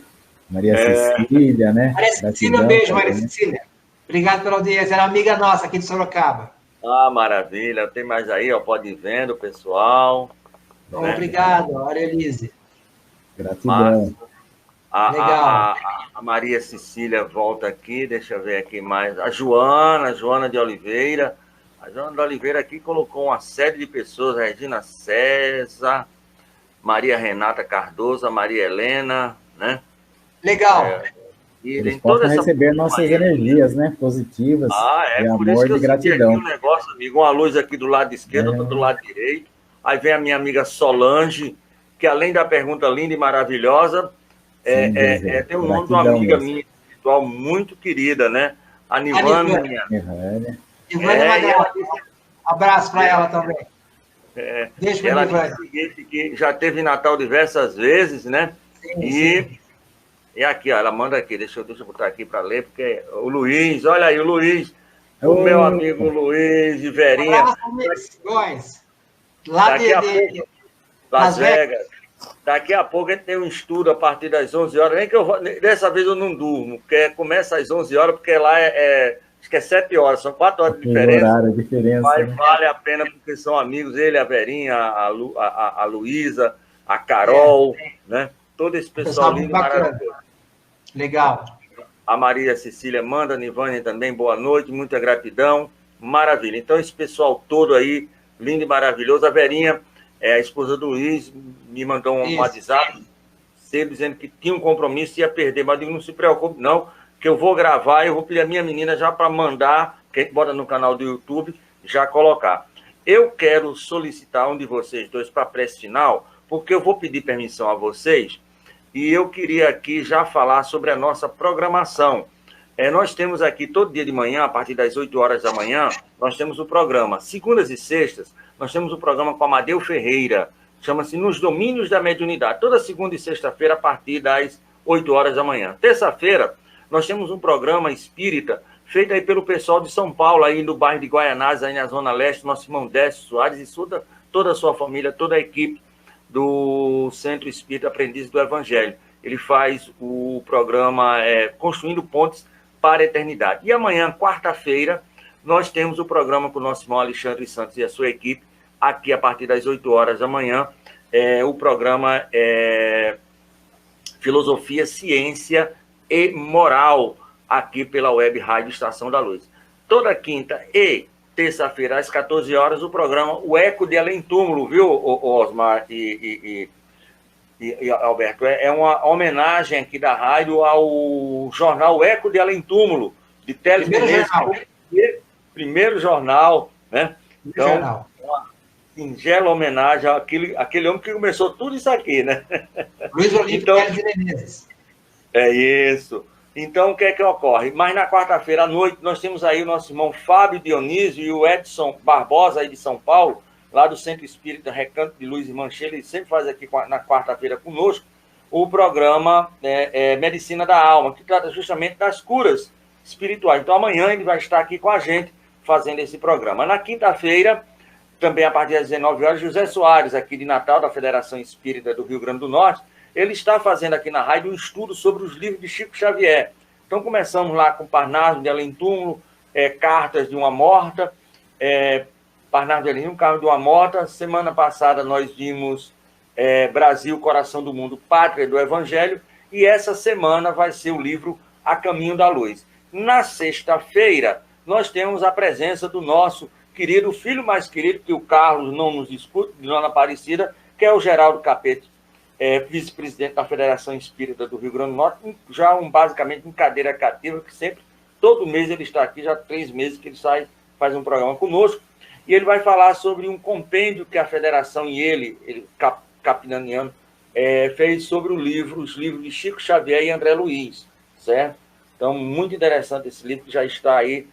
Maria Cecília, né? Maria Cecília, um beijo, Maria Cecília. Obrigado pela audiência, era amiga nossa aqui de Sorocaba. Ah, maravilha. Tem mais aí, ó, pode ir vendo, pessoal. Bom, obrigado, Aurelise. Gratidão. Legal. A Maria Cecília volta aqui, deixa eu ver aqui mais. A Joana de Oliveira. A Joana de Oliveira aqui colocou uma série de pessoas, Regina César, Maria Renata Cardoso, Maria Helena, né? Legal. E eles podem receber nossas energias, né? Positivas. De por amor, isso que eu de gratidão. Aqui um negócio, amigo, uma luz aqui do lado esquerdo, outra do lado direito. Aí vem a minha amiga Solange, que além da pergunta linda e maravilhosa, tem o nome de uma amiga minha espiritual muito querida, né? A Nivânia. Abraço para ela também. Beijo para a Nivânia. Que já teve Natal diversas vezes, né? Sim. E aqui, ó, ela manda aqui, deixa eu botar aqui para ler, porque o Luiz, olha aí, o Luiz, o meu amigo Luiz e Verinha. Lá daqui a pouco, Las Vegas. Daqui a pouco a gente tem um estudo a partir das 11 horas. Nem que dessa vez eu não durmo, porque começa às 11 horas, porque lá acho que é 7 horas, são 4 horas de diferença. Mas vale a pena, porque são amigos, ele, a Verinha, a Luísa, a Carol, né? Todo esse pessoal lindo e maravilhoso. Legal. A Maria Cecília manda, a Nivânia também, boa noite, muita gratidão, maravilha. Então, esse pessoal todo aí, lindo e maravilhoso. A Verinha, a esposa do Luiz, me mandou um WhatsApp, dizendo que tinha um compromisso e ia perder, mas eu digo, não se preocupe não, que eu vou gravar, eu vou pedir a minha menina já para mandar, que a gente bota no canal do YouTube, já colocar. Eu quero solicitar um de vocês dois para a prece final, porque eu vou pedir permissão a vocês. E eu queria aqui já falar sobre a nossa programação. Nós temos aqui todo dia de manhã, a partir das 8 horas da manhã, nós temos o programa. Segundas e sextas, nós temos o programa com Amadeu Ferreira, chama-se Nos Domínios da Mediunidade. Toda segunda e sexta-feira, a partir das 8 horas da manhã. Terça-feira, nós temos um programa espírita, feito aí pelo pessoal de São Paulo, aí no bairro de Guaianazes, aí na Zona Leste, nosso irmão Décio Soares e toda a sua família, toda a equipe do Centro Espírita Aprendiz do Evangelho. Ele faz o programa Construindo Pontes para a Eternidade. E amanhã, quarta-feira, nós temos o programa com o nosso irmão Alexandre Santos e a sua equipe, aqui a partir das 8 horas da manhã, o programa Filosofia, Ciência e Moral, aqui pela Web Rádio Estação da Luz. Toda quinta e terça-feira, às 14 horas, o programa O Eco de Além Túmulo, viu, Osmar e Alberto? É uma homenagem aqui da rádio ao jornal Eco de Além Túmulo, de Teles Menezes, primeiro jornal, né? Então, uma singela homenagem àquele homem que começou tudo isso aqui, né? Luiz Olímpio então, Teles Menezes. É isso. Então, o que é que ocorre? Mas na quarta-feira à noite, nós temos aí o nosso irmão Fábio Dionísio e o Edson Barbosa, aí de São Paulo, lá do Centro Espírita Recanto de Luz e Manchela, ele sempre faz aqui na quarta-feira conosco o programa Medicina da Alma, que trata justamente das curas espirituais. Então, amanhã ele vai estar aqui com a gente fazendo esse programa. Na quinta-feira, também a partir das 19 horas, José Soares, aqui de Natal, da Federação Espírita do Rio Grande do Norte, ele está fazendo aqui na rádio um estudo sobre os livros de Chico Xavier. Então, começamos lá com Parnaso de Além Túmulo, Cartas de uma Morta, Parnaso de Além Túmulo, Cartas de uma Morta. Semana passada nós vimos Brasil, Coração do Mundo, Pátria do Evangelho, e essa semana vai ser o livro A Caminho da Luz. Na sexta-feira, nós temos a presença do nosso querido, filho mais querido, que o Carlos não nos escuta, de Dona Aparecida, que é o Geraldo Capete, vice-presidente da Federação Espírita do Rio Grande do Norte, já basicamente em cadeira cativa, que sempre, todo mês ele está aqui, já há 3 meses que ele faz um programa conosco, e ele vai falar sobre um compêndio que a Federação e ele capinaniano, fez sobre os livros de Chico Xavier e André Luiz, certo? Então, muito interessante esse livro, que já está aí,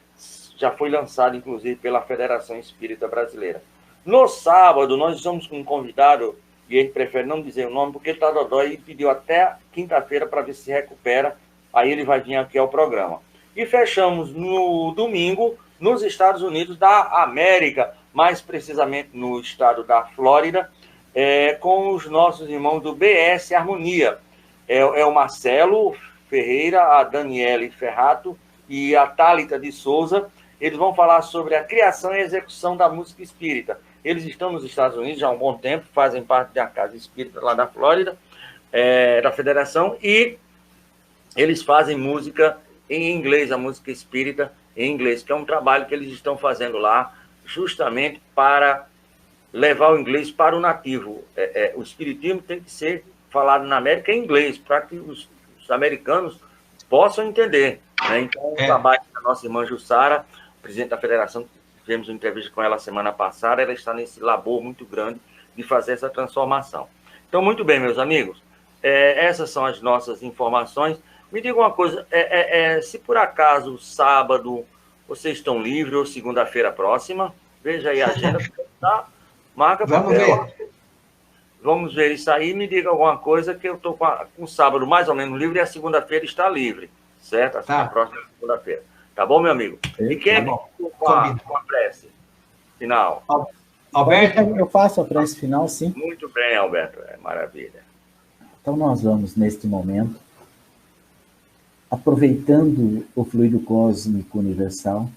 já foi lançado, inclusive, pela Federação Espírita Brasileira. No sábado, nós estamos com um convidado, e ele prefere não dizer o nome, porque ele está dodói e pediu até quinta-feira para ver se recupera, aí ele vai vir aqui ao programa. E fechamos no domingo, nos Estados Unidos da América, mais precisamente no estado da Flórida, com os nossos irmãos do BS Harmonia. É o Marcelo Ferreira, a Daniele Ferrato e a Thalita de Souza. Eles vão falar sobre a criação e execução da música espírita. Eles estão nos Estados Unidos já há um bom tempo, fazem parte da Casa Espírita lá da Flórida, da Federação, e eles fazem música em inglês, a música espírita em inglês, que é um trabalho que eles estão fazendo lá, justamente para levar o inglês para o nativo. O espiritismo tem que ser falado na América em inglês, para que os americanos possam entender, né? Então, o trabalho da nossa irmã Jussara, presidente da Federação, tivemos uma entrevista com ela semana passada, ela está nesse labor muito grande de fazer essa transformação. Então, muito bem, meus amigos, essas são as nossas informações. Me diga uma coisa, se por acaso sábado vocês estão livres, ou segunda-feira próxima, veja aí a agenda, tá? Marca papel. Vamos ver isso aí, me diga alguma coisa, que eu estou com o sábado mais ou menos livre e a segunda-feira está livre, certo? A próxima segunda-feira. Tá bom, meu amigo? E quem é com a prece final? Alberto, eu faço a prece final, sim. Muito bem, Alberto, maravilha. Então, nós vamos, neste momento, aproveitando o fluido cósmico universal,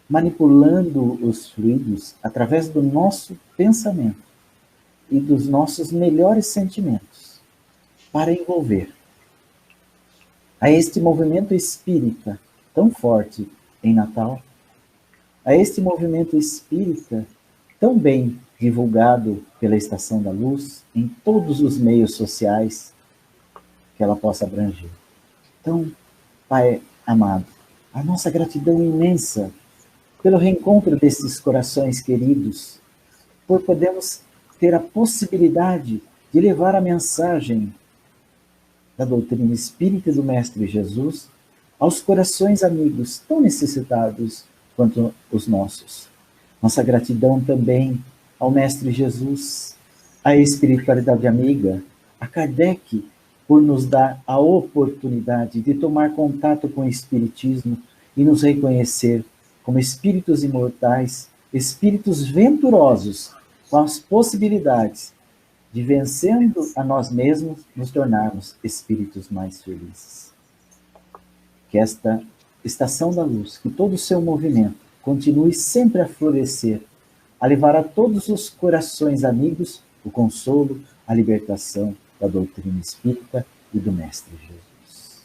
manipulando os fluidos através do nosso pensamento e dos nossos melhores sentimentos, para envolver a este movimento espírita tão forte em Natal, a este movimento espírita tão bem divulgado pela Estação da Luz em todos os meios sociais que ela possa abranger. Então, Pai amado, a nossa gratidão imensa pelo reencontro desses corações queridos, por podermos ter a possibilidade de levar a mensagem da doutrina espírita do Mestre Jesus aos corações amigos tão necessitados quanto os nossos. Nossa gratidão também ao Mestre Jesus, à espiritualidade amiga, a Kardec, por nos dar a oportunidade de tomar contato com o Espiritismo e nos reconhecer como espíritos imortais, espíritos venturosos, com as possibilidades de, vencendo a nós mesmos, nos tornarmos espíritos mais felizes. Que esta Estação da Luz, que todo o seu movimento continue sempre a florescer a levar a todos os corações amigos o consolo, a libertação da doutrina espírita e do Mestre Jesus.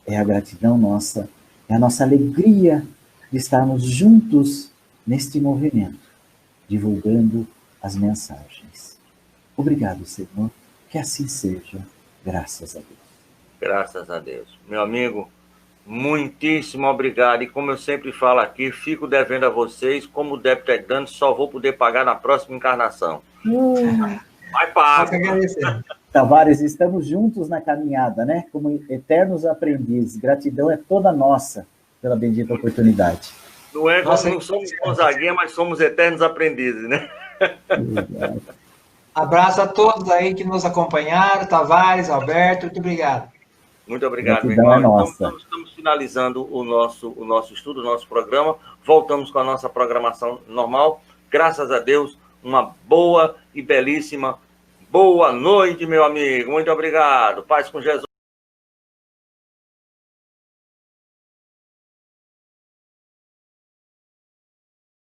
É a gratidão nossa, é a nossa alegria de estarmos juntos neste movimento, divulgando as mensagens. Obrigado, Senhor, que assim seja, graças a Deus. Graças a Deus. Meu amigo, muitíssimo obrigado. E como eu sempre falo aqui, fico devendo a vocês, como o débito é grande, só vou poder pagar na próxima encarnação. Vai pago. Tavares, estamos juntos na caminhada, né? Como eternos aprendizes. Gratidão é toda nossa pela bendita oportunidade. Não é, nós não somos Gonzaguinha, mas somos eternos aprendizes, né? Abraço a todos aí que nos acompanharam, Tavares, Alberto, muito obrigado. Muito obrigado, meu Gratidão irmão. é nossa. Então, estamos finalizando o nosso estudo, o nosso programa. Voltamos com a nossa programação normal. Graças a Deus, uma boa e belíssima boa noite, meu amigo. Muito obrigado. Paz com Jesus.